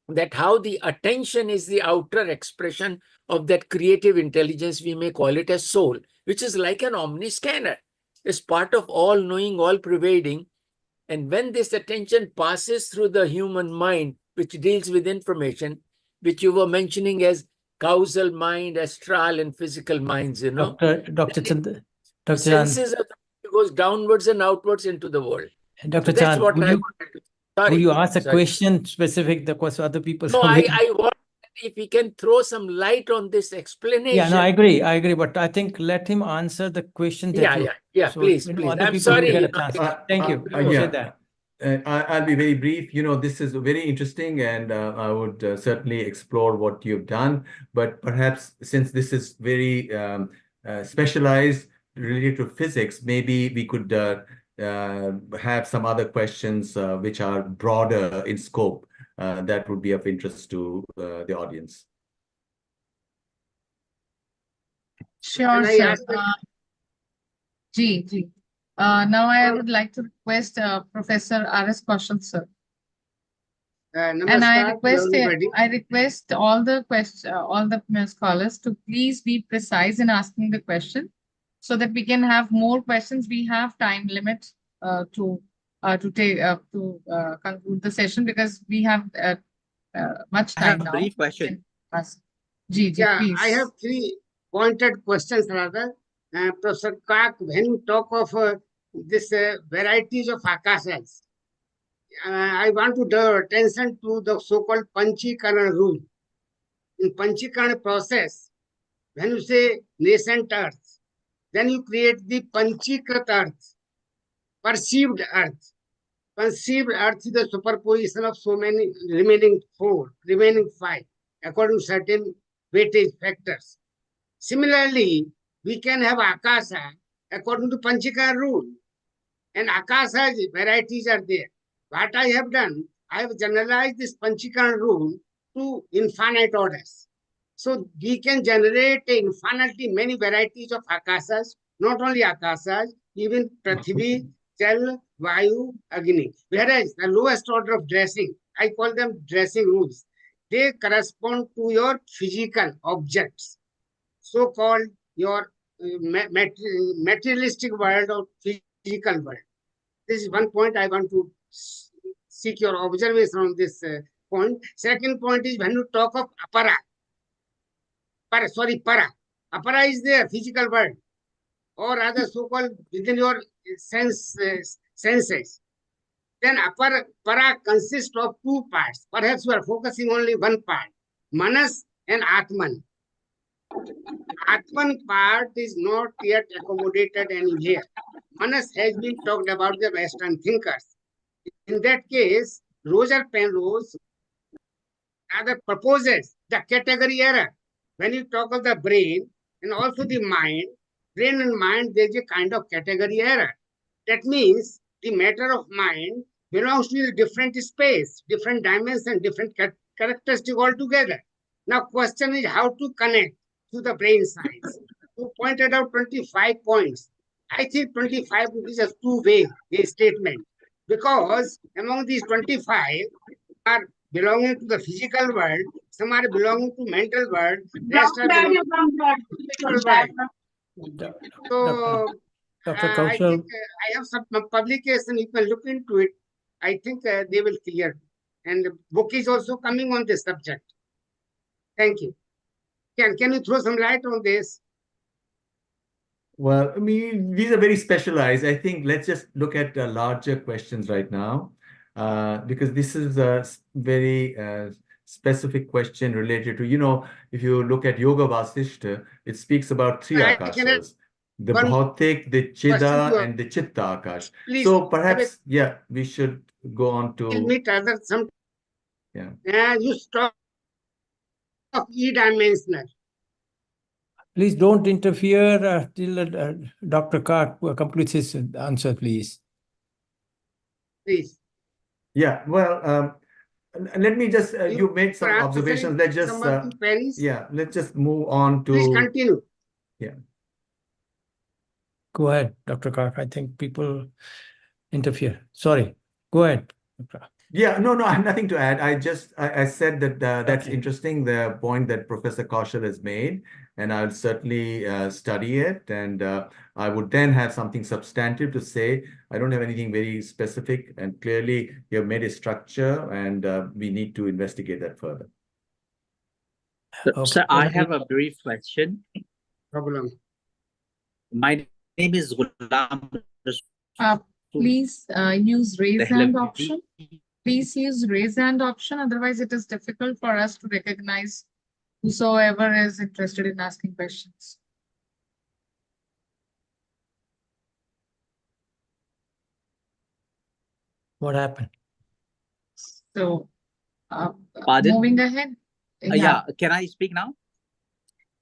that how the attention is the outer expression of that creative intelligence. We may call it a soul, which is like an omniscanner. It's part of all knowing, all pervading. And when this attention passes through the human mind, which deals with information, which you were mentioning as causal mind, astral and physical minds, Dr. Chand, The Dr. Chand, senses of the body goes downwards and outwards into the world. Dr. So that's Chand, what would I you wanted to. Sorry. would you ask a sorry. question specific the question other people No, are waiting? I want if he can throw some light on this explanation. Yeah, no, I agree, but I think let him answer the question that you so please, you know, please. other I'm people will sorry. get a you know, chance. Thank you. Appreciate Yeah. that. I'll be very brief. You know, this is very interesting, and I would certainly explore what you've done. But perhaps since this is very specialized related to physics, maybe we could have some other questions which are broader in scope that would be of interest to the audience. Sure, Can I sir. ask Ji. Now I would like to request Professor R.S. Kaushal, sir. And I Namaskar to everybody. request all the scholars to please be precise in asking the question so that we can have more questions. We have time limit to conclude the session because we have much I have time a now. brief question. Ji, Yeah, please. I have 3 pointed questions rather. Professor Kak, when you talk of this varieties of akashas, I want to draw attention to the so-called Panchikaran rule. In Panchikaran process, when you say nascent earth, then you create the Panchikrit earth, perceived earth. Perceived earth is the superposition of so many remaining 5, according to certain weightage factors. Similarly, we can have akasha according to Panchika rule, and akasha varieties are there. What I have done, I have generalized this Panchika rule to infinite orders. So we can generate infinitely many varieties of akashas, not only akashas, even Prithvi, Jal, Vayu, Agni. Whereas the lowest order of dressing, I call them dressing rules. They correspond to your physical objects, so-called your materialistic world or physical world. This is one point I want to seek your observation on this point. Second point is when you talk of apara, para. Apara is there, physical world, or rather so-called within your senses. Then para consists of 2 parts. Perhaps you are focusing only one part, manas and atman. Atman part is not yet accommodated anywhere. Manas has been talked about the Western thinkers. In that case, Roger Penrose rather proposes the category error. When you talk of the brain and also the mind, brain and mind, there is a kind of category error. That means the matter of mind belongs to a different space, different dimension, different characteristic altogether. Now, question is how to connect to the brain science. You pointed out 25 points. I think 25 is a two-way statement because among these 25 are belonging to the physical world, some are belonging to mental world, rest are belonging to spiritual world. So Dr. I Kaushal, think I have some publication. You can look into it. I think they will clear. And the book is also coming on this subject. Thank you. Can you throw some light on this? Well, I mean, these are very specialized. I think let's just look at larger questions right now, because this is a very specific question related to, you know, if you look at Yoga Vasishta, it speaks about 3 I can have akashas, the one Bhautik, the question Chida, to and the Chitta Akash. please. So perhaps, yeah, we should go on We'll to, meet other some. yeah. You talk of e-dimensional. please don't interfere till Dr. Kak completes his answer, please. Please. Yeah, well, let me just, you made some are observations. Let's just, someone to Paris. yeah, let's just move on Please to, continue. yeah. Go ahead, Dr. Kak. I think people interfere. Sorry. Go ahead. Dr. Yeah, no, I have nothing to add. I said that that's Okay. interesting, the point that Professor Kaushal has made, and I'll certainly study it. And I would then have something substantive to say. I don't have anything very specific, and clearly you have made a structure, and we need to investigate that further. So, Okay. sir, I have a brief question. Problem. My name is Ghulam Please use raise hand Dehlavi. option. Please use raise hand option. Otherwise, it is difficult for us to recognize whosoever is interested in asking questions. What happened? So, Pardon? moving ahead. Yeah, can I speak now?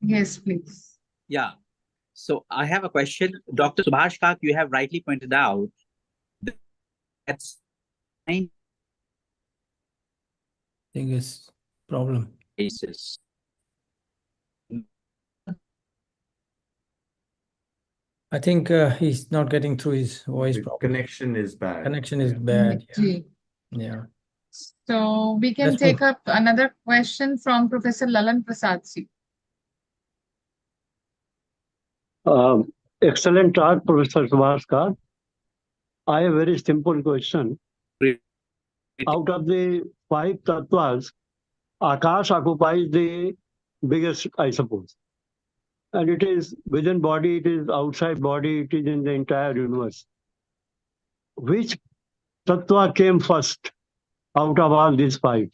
Yes, please. Yeah. So I have a question. Dr. Subhash Kak, you have rightly pointed out that's nine Thing is problem. cases. I think he's not getting through his voice The properly. connection is bad. Connection is Yeah. bad. Yeah. Ji. Yeah. So we can Let's take move. up another question from Professor Lalan Prasad Ji. Excellent talk, Professor Subhash Kak. I have a very simple question. Out of the 5 tattvas, Akash occupies the biggest, I suppose. And it is within body, it is outside body, it is in the entire universe. Which tattva came first out of all these 5?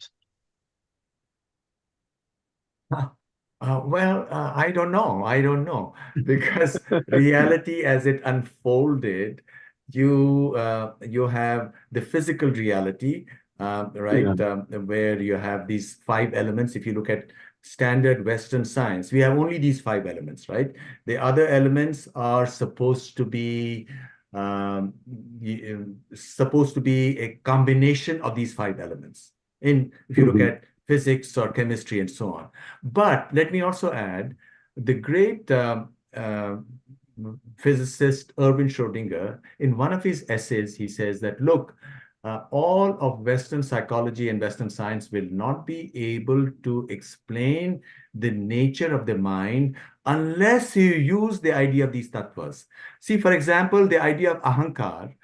I don't know. I don't know because reality as it unfolded, you have the physical reality, right? Yeah. Where you have these 5 elements. If you look at standard Western science, we have only these 5 elements, right? The other elements are supposed to be a combination of these 5 elements. If you look Mhm. at physics or chemistry and so on. But let me also add the great physicist Erwin Schrödinger, in one of his essays, he says that, look, all of Western psychology and Western science will not be able to explain the nature of the mind unless you use the idea of these tattvas. See, for example, the idea of ahankar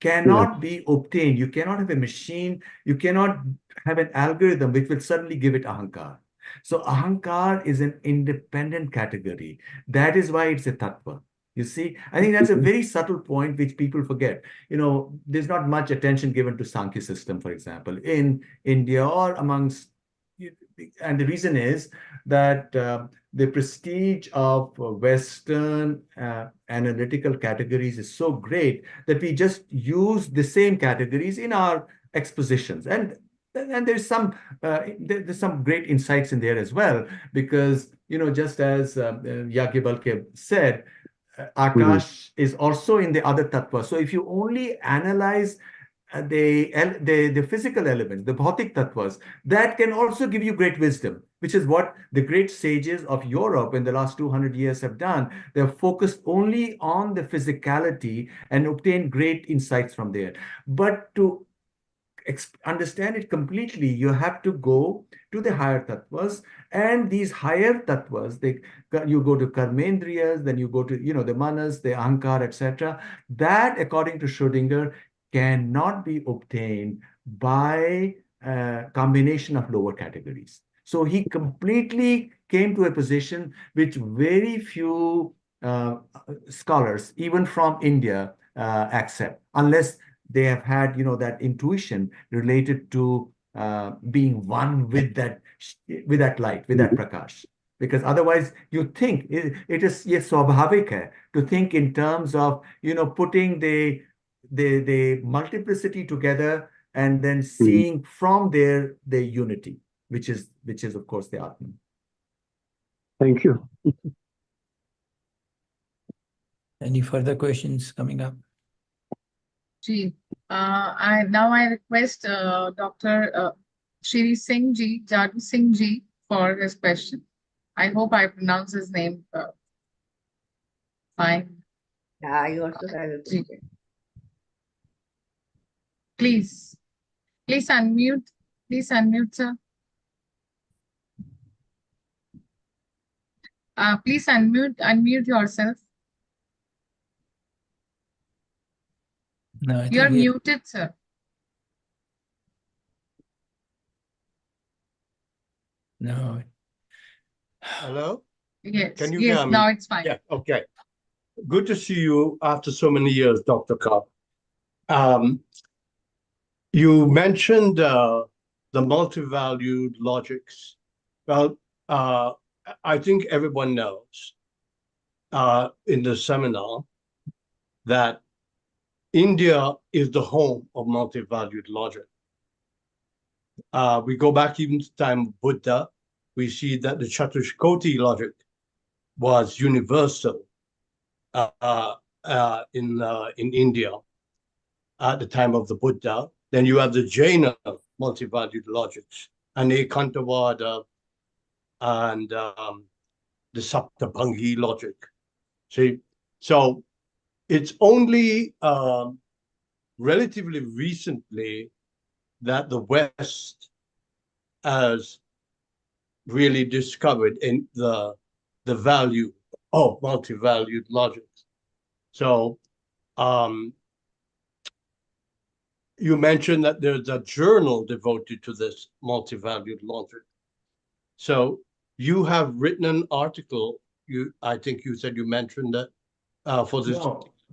cannot be obtained. You cannot have a machine, you cannot have an algorithm which will suddenly give it ahankar. So ahankar is an independent category. That is why it's a tattva. You see, I think that's a very subtle point which people forget. There's not much attention given to Sankhya system, for example, in India or amongst, and the reason is that the prestige of Western analytical categories is so great that we just use the same categories in our expositions. And there's some great insights in there as well, because, just as Yagyabhalkya said, Akash is also in the other tattva. So if you only analyze the physical elements, the bhautik tattvas, that can also give you great wisdom, which is what the great sages of Europe in the last 200 years have done. They're focused only on the physicality and obtain great insights from there. But to understand it completely, you have to go to the higher tattvas, and these higher tattvas, you go to karmendriyas, then you go to the manas, the ahankar, etc. That, according to Schrödinger, cannot be obtained by a combination of lower categories. So he completely came to a position which very few scholars, even from India, accept, unless they have had that intuition related to being one with that light, with that prakash. Because otherwise you think it is swabhavik hai to think in terms of putting the multiplicity together and then seeing from there the unity, which is of course the Atman. Thank you. Any further questions coming up? Ji, I request Dr. Shri Singh Ji, Jadu Singh Ji for his question. I hope I pronounce his name fine. Yeah, I also have a Ji. question. Please unmute. Please unmute, sir. Please unmute yourself. No, I You are think muted, sir. no. Hello? Yes, Can you yes, hear me? now it's fine. Yeah, okay. Good to see you after so many years, Dr. Kak. You mentioned the multi-valued logics. Well, I think everyone knows in the seminar that India is the home of multi-valued logic. We go back even to the time of Buddha, we see that the Chatushkoti logic was universal in India at the time of the Buddha. Then you have the Jaina multi-valued logics, and Ekantavada and the Saptabhangi logic. See, so it's only relatively recently that the West has really discovered in the value of multi-valued logic. So you mentioned that there's a journal devoted to this multi-valued logic. So you have written an article. I think you said you mentioned that for this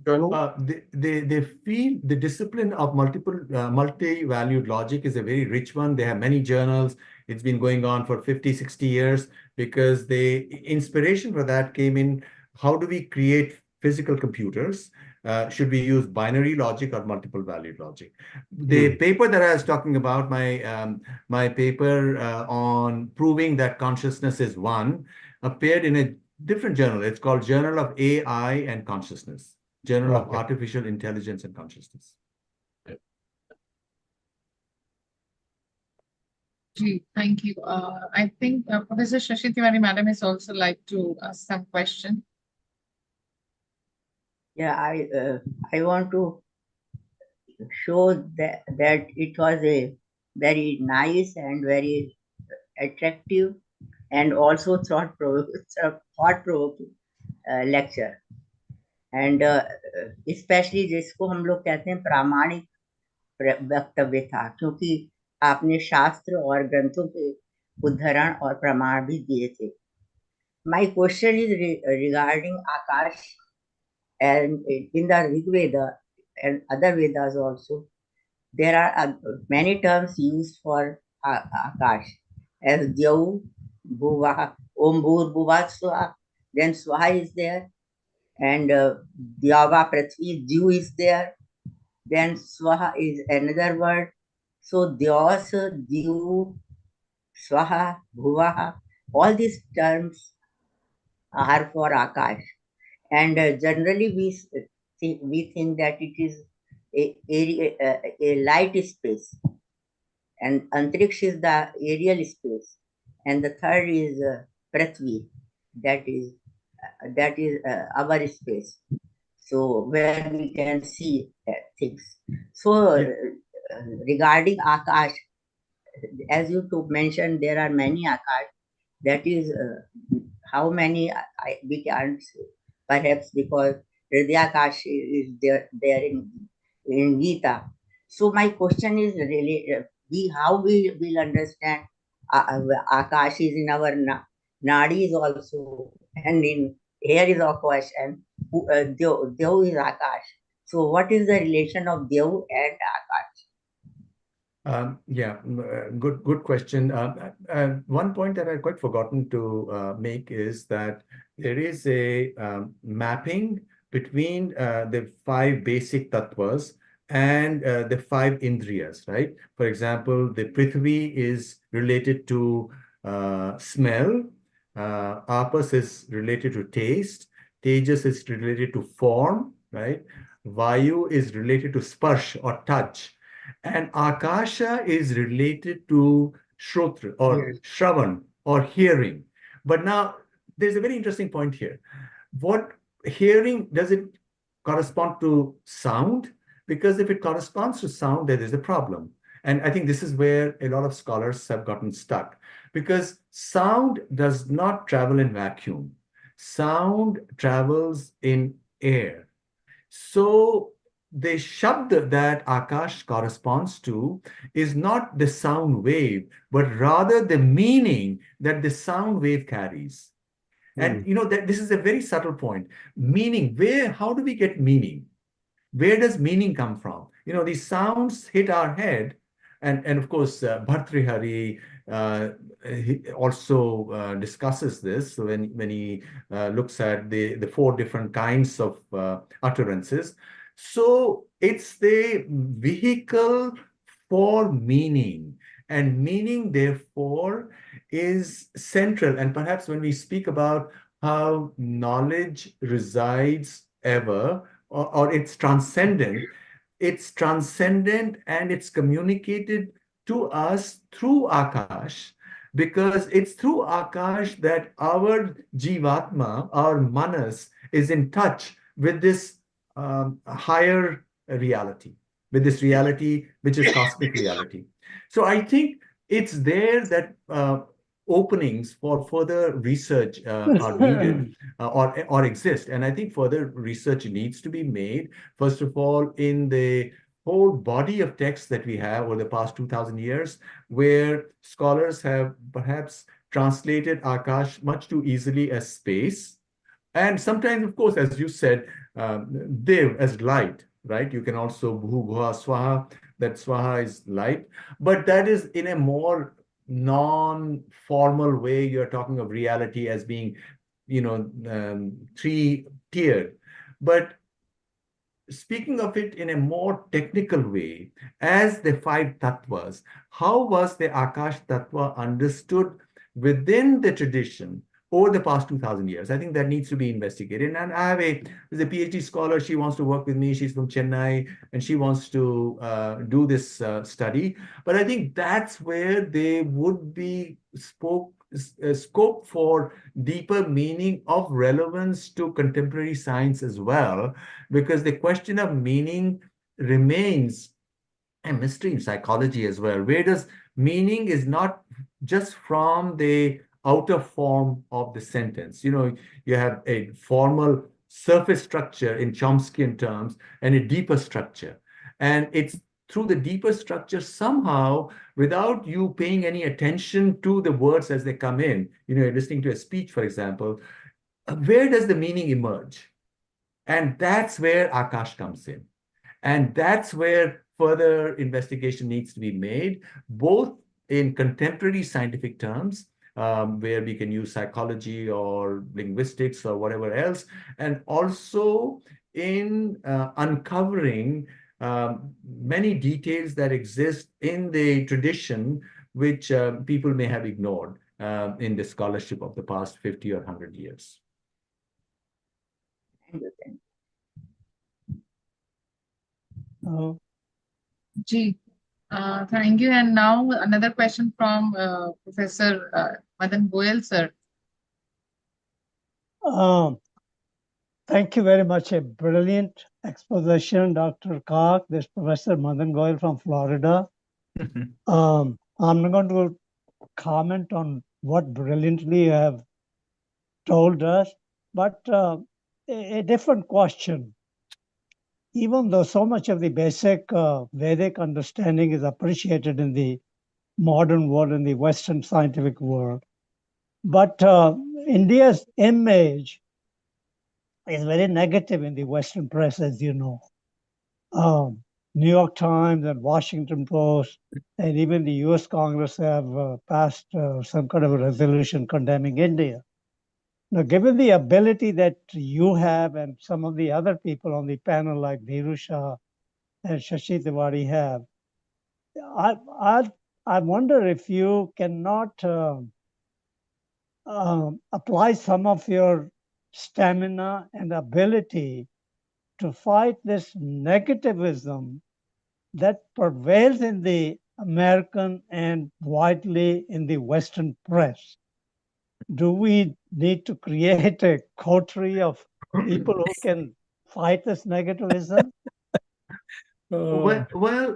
journal. They feel the discipline of multi-valued logic is a very rich one. They have many journals. It's been going on for 50, 60 years because the inspiration for that came in, how do we create physical computers? Should we use binary logic or multiple valued logic? The paper that I was talking about, my paper on proving that consciousness is one, appeared in a different journal. It's called Journal of AI and Consciousness, Journal of Artificial Intelligence and Consciousness. Thank you. I think Professor Shashi Tiwari Madam is also like to ask some question. Yeah, I want to show that it was a very nice and very attractive and also thought-provoking lecture. And especially जिसको हम लोग कहते हैं प्रामाणिक वक्तव्य था, क्योंकि आपने शास्त्र और ग्रंथों के उद्धरण और प्रमाण भी दिए थे. My question is regarding Akash, and in the Rig Veda and other Vedas also, there are many terms used for Akash, as Dyav, Bhuva, Om Bhur Bhuva Swaha, then Swaha is there, and Dyava Prithvi, Dew is there, then Swaha is another word. So Dyas, Dew, Swaha, Bhuvaha, all these terms are for Akash. And generally we think that it is a light space, and Antriksh is the aerial space, and the third is Prithvi, that is our space. So where we can see things. So regarding Akash, as you mentioned, there are many Akash. That is how many we can't say, perhaps because Hridayakash is there in Gita. So my question is really, how we will understand Akash is in our nadis also, and in here is Akash, and Dev is Akash. So what is the relation of Dev and Akash? Good question. One point that I quite forgotten to make is that there is a mapping between the 5 basic tattvas and the 5 indriyas, right? For example, the Prithvi is related to smell, Apas is related to taste, Tejas is related to form, right? Vayu is related to sparsh or touch. And Akasha is related to Shrotra or Shravan or hearing. But now there's a very interesting point here. What hearing, does it correspond to sound? Because if it corresponds to sound, there is a problem. And I think this is where a lot of scholars have gotten stuck, because sound does not travel in vacuum. Sound travels in air. So the shabd that Akash corresponds to is not the sound wave, but rather the meaning that the sound wave carries. And that this is a very subtle point. Meaning, how do we get meaning? Where does meaning come from? These sounds hit our head, and of course, Bhartrihari he also discusses this when he looks at the four different kinds of utterances. So it's the vehicle for meaning, and meaning, therefore, is central. And perhaps when we speak about how knowledge resides ever, or it's transcendent and it's communicated to us through Akash, because it's through Akash that our Jivatma, our Manas, is in touch with this higher reality, with this reality which is cosmic reality. So I think it's there that openings for further research are needed or exist. And I think further research needs to be made, first of all, in the whole body of texts that we have over the past 2,000 years, where scholars have perhaps translated Akash much too easily as space. And sometimes, of course, as you said, Dev as light, right? You can also Bhu Bhuva Swaha, that Swaha is light, but that is in a more non-formal way. You're talking of reality as being, three-tiered. But speaking of it in a more technical way, as the five tattvas, how was the Akash tattva understood within the tradition over the past 2,000 years? I think that needs to be investigated. And there's a PhD scholar, she wants to work with me. She's from Chennai, and she wants to do this study. But I think that's where there would be scope for deeper meaning of relevance to contemporary science as well, because the question of meaning remains a mystery in psychology as well. Where does meaning is not just from the outer form of the sentence. You have a formal surface structure in Chomskyan terms and a deeper structure. And it's through the deeper structure somehow, without you paying any attention to the words as they come in, you're listening to a speech, for example, where does the meaning emerge? And that's where Akash comes in. And that's where further investigation needs to be made, both in contemporary scientific terms, where we can use psychology or linguistics or whatever else, and also in uncovering many details that exist in the tradition, which people may have ignored in the scholarship of the past 50 or 100 years. Ji, thank you. And now another question from Professor Madan Goyal, sir. Thank you very much. A brilliant exposition, Dr. Kak. This Professor Madan Goyal from Florida. I'm not going to comment on what brilliantly you have told us, but a different question. Even though so much of the basic Vedic understanding is appreciated in the modern world, in the Western scientific world, but India's image is very negative in the Western press, as you know. New York Times and Washington Post and even the US Congress have passed some kind of a resolution condemning India. Now, given the ability that you have and some of the other people on the panel like Dhiru Shah and Shashi Tiwari have, I wonder if you cannot apply some of your stamina and ability to fight this negativism that prevails in the American and widely in the Western press. Do we need to create a coterie of people who can fight this negativism? Well,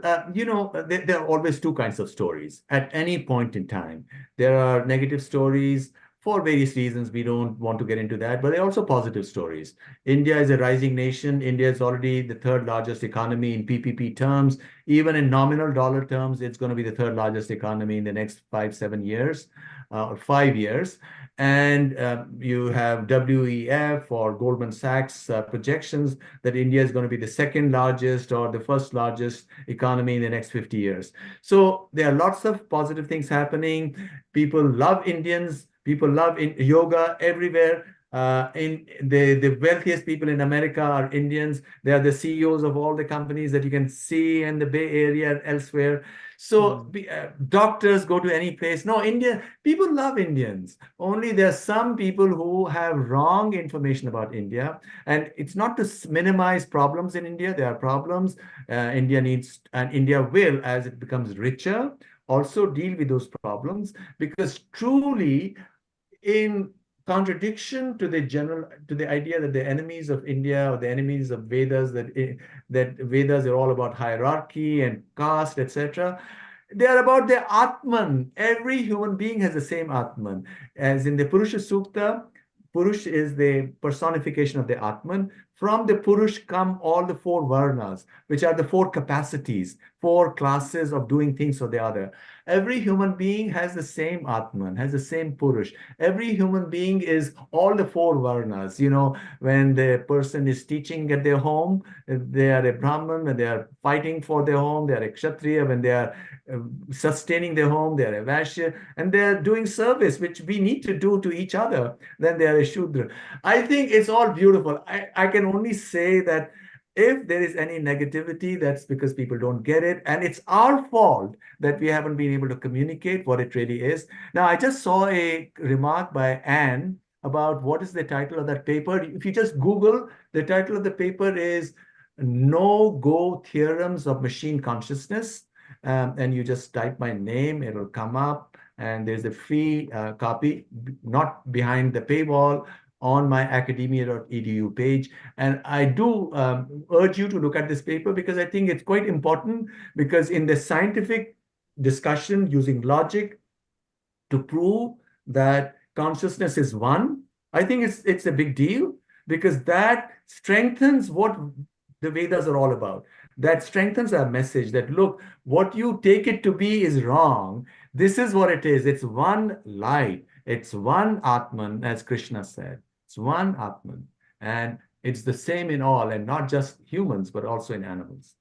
there are always two kinds of stories at any point in time. There are negative stories for various reasons. We don't want to get into that, but there are also positive stories. India is a rising nation. India is already the third largest economy in PPP terms. Even in nominal dollar terms, it's going to be the third largest economy in the next 5-7 years, or 5 years. And you have WEF or Goldman Sachs projections that India is going to be the second largest or the first largest economy in the next 50 years. So there are lots of positive things happening. People love Indians. People love yoga everywhere. In the wealthiest people in America are Indians. They are the CEOs of all the companies that you can see in the Bay Area and elsewhere. So doctors go to any place. No, India, people love Indians. Only there are some people who have wrong information about India. And it's not to minimize problems in India. There are problems. India needs, and India will, as it becomes richer, also deal with those problems, because truly, in contradiction to the idea that the enemies of India or the enemies of Vedas, that Vedas are all about hierarchy and caste, etc. They are about the Atman. Every human being has the same Atman. As in the Purusha Sukta, Purush is the personification of the Atman. From the Purush come all the four Varnas, which are the four capacities, four classes of doing things for the other. Every human being has the same Atman, has the same Purush. Every human being is all the four Varnas. You know, when the person is teaching at their home, they are a Brahman, and they are fighting for their home, they are a Kshatriya. When they are sustaining their home, they are a Vaishya, and they are doing service, which we need to do to each other. Then they are a Shudra. I think it's all beautiful. I can only say that if there is any negativity, that's because people don't get it. And it's our fault that we haven't been able to communicate what it really is. Now, I just saw a remark by Anne about what is the title of that paper. If you just Google, the title of the paper is No-Go Theorems of Machine Consciousness. And you just type my name, it'll come up. And there's a free copy, not behind the paywall, on my academia.edu page. And I do urge you to look at this paper, because I think it's quite important, because in the scientific discussion using logic to prove that consciousness is one, I think it's a big deal, because that strengthens what the Vedas are all about. That strengthens our message that, look, what you take it to be is wrong. This is what it is. It's one light. It's one Atman, as Krishna said. It's one Atman. And it's the same in all, and not just humans, but also in animals.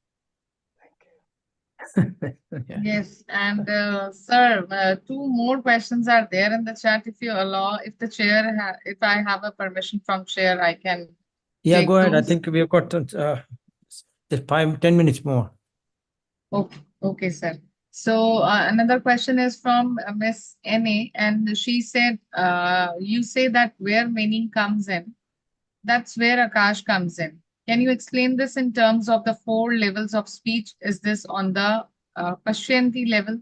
Yeah. Yes, and sir, two more questions are there in the chat. If you allow, if the chair, if I have a permission from chair, I can Yeah, take go ahead. I those. think we've got just 5-10 minutes more. Okay, okay, sir. So another question is from Miss NA, and she said, you say that where meaning comes in, that's where Akash comes in. Can you explain this in terms of the 4 levels of speech? Is this on the Pashyanti level?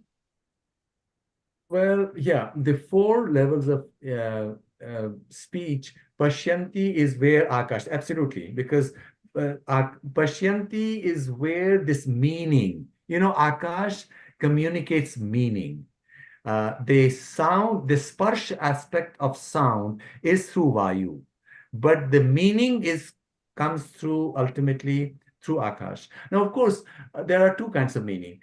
Well, yeah, the 4 levels of speech, Pashyanti is where Akash, absolutely, because Pashyanti is where this meaning, Akash communicates meaning. The sound, the sparsh aspect of sound is through Vayu, but the meaning comes through ultimately through Akash. Now, of course, there are 2 kinds of meaning,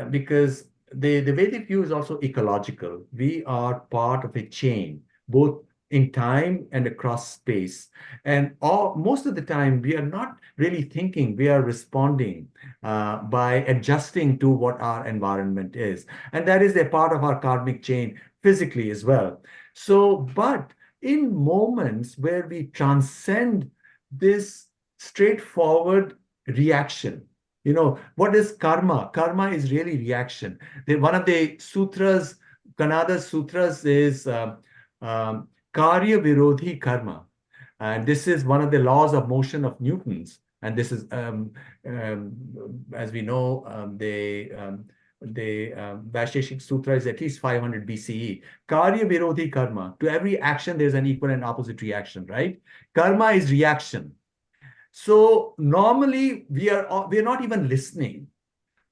because the Vedic view is also ecological. We are part of a chain, both in time and across space. And most of the time, we are not really thinking, we are responding by adjusting to what our environment is. And that is a part of our karmic chain physically as well. So, but in moments where we transcend this straightforward reaction, what is karma? Karma is really reaction. One of the sutras, Kannada sutras, is Karya Virodhi Karma. And this is one of the laws of motion of Newton's. And this is, as we know, the Vaisheshik Sutra is at least 500 BCE. Karya Virodhi Karma. To every action, there's an equal and opposite reaction, right? Karma is reaction. So normally we are not even listening.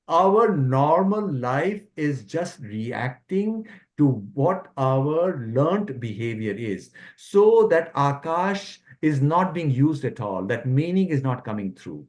Our normal life is just reacting to what our learned behavior is, so that Akash is not being used at all, that meaning is not coming through.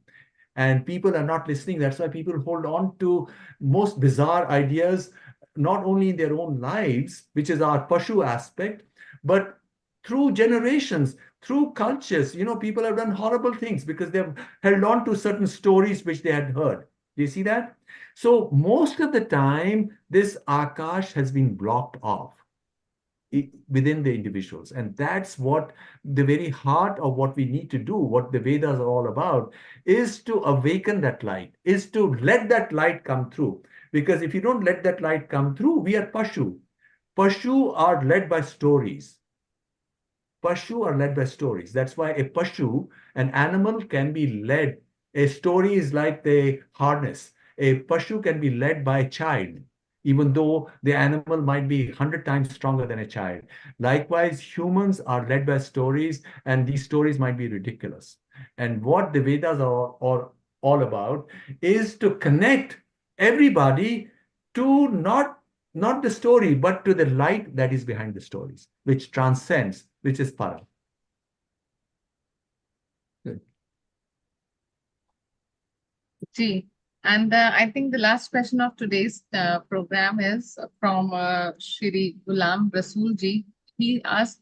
And people are not listening. That's why people hold on to most bizarre ideas, not only in their own lives, which is our Pashu aspect, but through generations, through cultures. People have done horrible things because they've held on to certain stories which they had heard. Do you see that? So most of the time, this Akash has been blocked off within the individuals. And that's what the very heart of what we need to do, what the Vedas are all about, is to awaken that light, is to let that light come through. Because if you don't let that light come through, we are Pashu. Pashu are led by stories. Pashu are led by stories. That's why a Pashu, an animal, can be led. A story is like the harness. A Pashu can be led by a child, even though the animal might be 100 times stronger than a child. Likewise, humans are led by stories, and these stories might be ridiculous. And what the Vedas are all about is to connect everybody to not the story, but to the light that is behind the stories, which transcends, which is para. Good. Ji. And I think the last question of today's program is from Shri Ghulam Rasool Ji. He asked,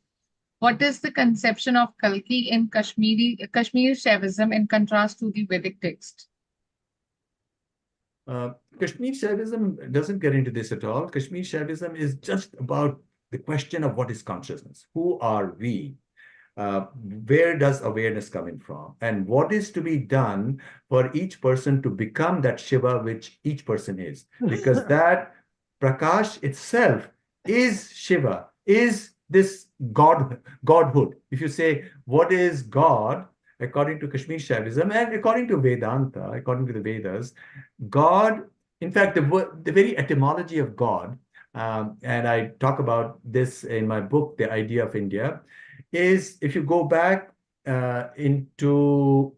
what is the conception of Kalki in Kashmir Shaivism in contrast to the Vedic text? Kashmir Shaivism doesn't get into this at all. Kashmir Shaivism is just about the question of what is consciousness. Who are we? Where does awareness come in from? And what is to be done for each person to become that Shiva which each person is? Because that Prakash itself is Shiva, is this Godhood. If you say, what is God? According to Kashmir Shaivism and according to Vedanta, according to the Vedas, God, in fact, the very etymology of God, and I talk about this in my book, The Idea of India, is if you go back into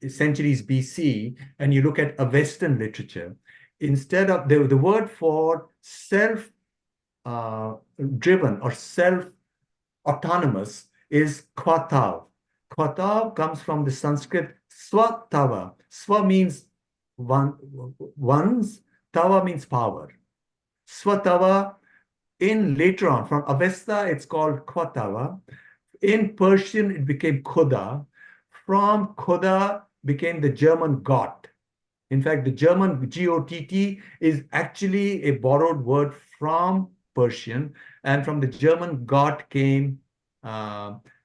centuries BC and you look at a Western literature, instead of the word for self-driven or self-autonomous is Kvatav. Kvatav comes from the Sanskrit Swatava. Swa means one's, Tava means power. Swatava, in later on, from Avesta, it's called Kvatava. In Persian, it became Khuda. From Khuda became the German Gott. In fact, the German G-O-T-T is actually a borrowed word from Persian, and from the German Gott came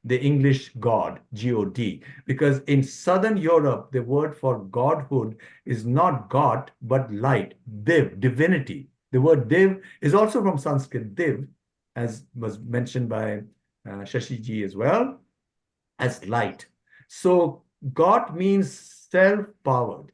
the English God, G-O-D, because in Southern Europe, the word for godhood is not God, but light, div, divinity. The word div is also from Sanskrit, div, as was mentioned by Shashi ji as well, as light. So God means self-powered.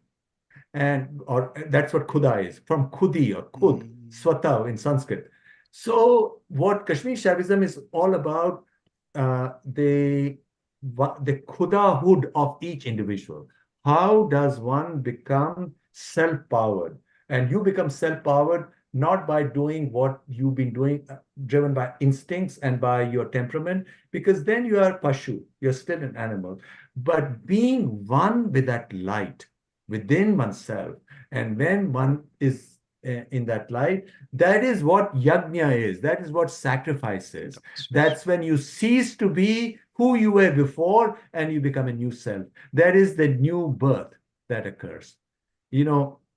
Or that's what Khuda is, from Khudi or Khud, Swatav in Sanskrit. So what Kashmir Shaivism is all about, the Khudahood of each individual. How does one become self-powered? And you become self-powered not by doing what you've been doing, driven by instincts and by your temperament, because then you are Pashu, you're still an animal. But being one with that light within oneself, and when one is in that light, that is what yajna is, that is what sacrifice is. That's when you cease to be who you were before and you become a new self. That is the new birth that occurs.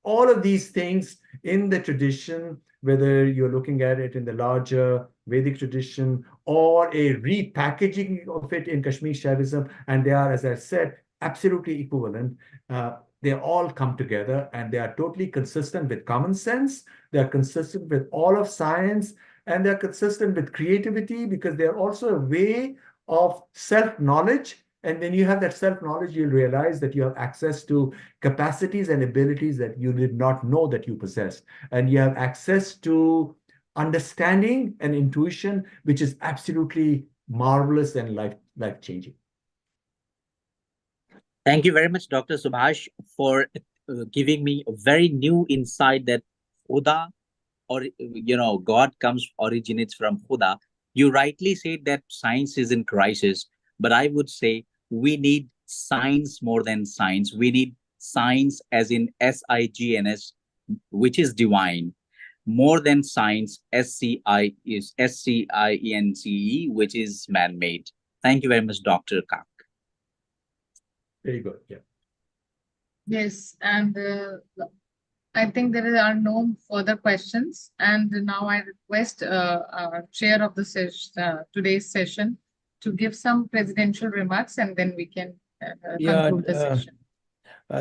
All of these things in the tradition, whether you're looking at it in the larger Vedic tradition or a repackaging of it in Kashmir Shaivism, and they are, as I said, absolutely equivalent. They all come together and they are totally consistent with common sense. They're consistent with all of science, and they're consistent with creativity, because they're also a way of self-knowledge. And when you have that self-knowledge, you'll realize that you have access to capacities and abilities that you did not know that you possessed. And you have access to understanding and intuition, which is absolutely marvelous and life-changing. Thank you very much, Dr. Subhash, for giving me a very new insight that Khuda or God originates from Khuda. You rightly said that science is in crisis, but I would say we need science more than science. We need science as in SIGNS, which is divine, more than science, SCIENCE, which is man-made. Thank you very much, Dr. Kak. Very good. Yeah. Yes, and I think there are no further questions. And now I request chair of the today's session to give some presidential remarks, and then we can conclude the session.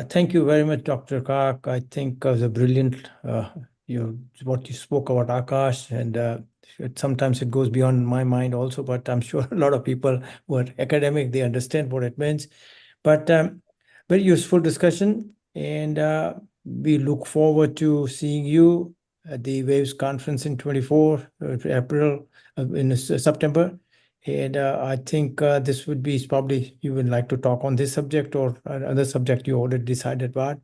Thank you very much, Dr. Kak. I think it was a brilliant, what you spoke about Akash, and sometimes it goes beyond my mind also, but I'm sure a lot of people who are academic, they understand what it means. But very useful discussion, and we look forward to seeing you at the Waves Conference in 24 April, in September. And I think this would be probably you would like to talk on this subject or another subject you already decided about.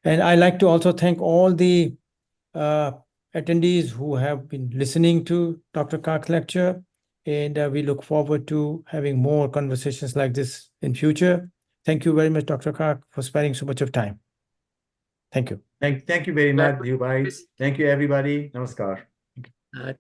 And I like to also thank all the attendees who have been listening to Dr. Kak's lecture. And we look forward to having more conversations like this in future. Thank you very much, Dr. Kak, for spending so much of time. Thank you. Thank you very much, Bhai. Thank you, everybody. Namaskar.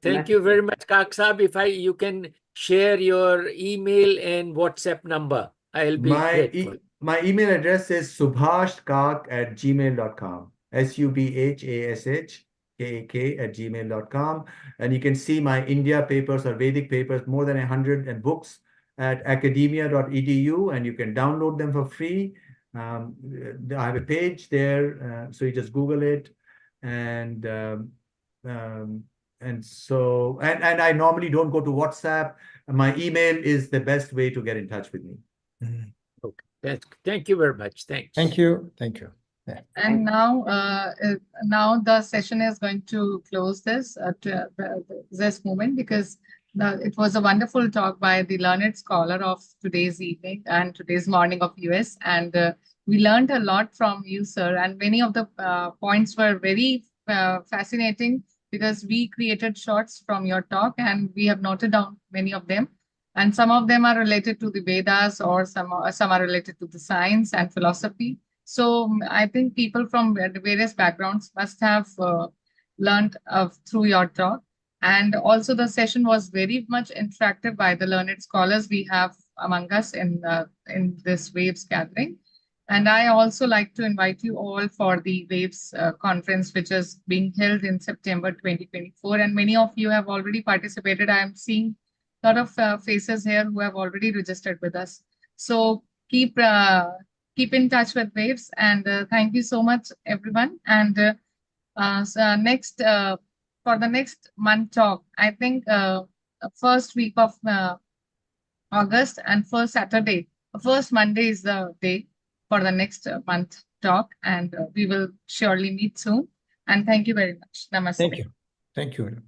Thank you very much, Kak Sahab. If you can share your email and WhatsApp number, I'll be grateful. My email address is subhashkak@gmail.com. SUBHASHKAK@gmail.com. And you can see my India papers or Vedic papers, more than 100 books at academia.edu, and you can download them for free. I have a page there, so you just Google it, and I normally don't go to WhatsApp. My email is the best way to get in touch with me. Okay. Thank you very much. Thanks. Thank you. Thank you. Yeah. And now the session is going to close this moment, because it was a wonderful talk by the learned scholar of today's evening and today's morning of US. And we learned a lot from you, sir. And many of the points were very fascinating, because we created shots from your talk and we have noted down many of them. And some of them are related to the Vedas, or some are related to the science and philosophy. So I think people from various backgrounds must have learned through your talk. And also the session was very much interactive by the learned scholars we have among us in this Waves gathering. And I also like to invite you all for the Waves conference, which is being held in September 2024. And many of you have already participated. I am seeing a lot of faces here who have already registered with us. So keep in touch with Waves, and thank you so much, everyone. And for the next month talk, I think first week of August and first Monday is the day for the next month talk, and we will surely meet soon. And thank you very much. Namaste. Thank you. Thank you.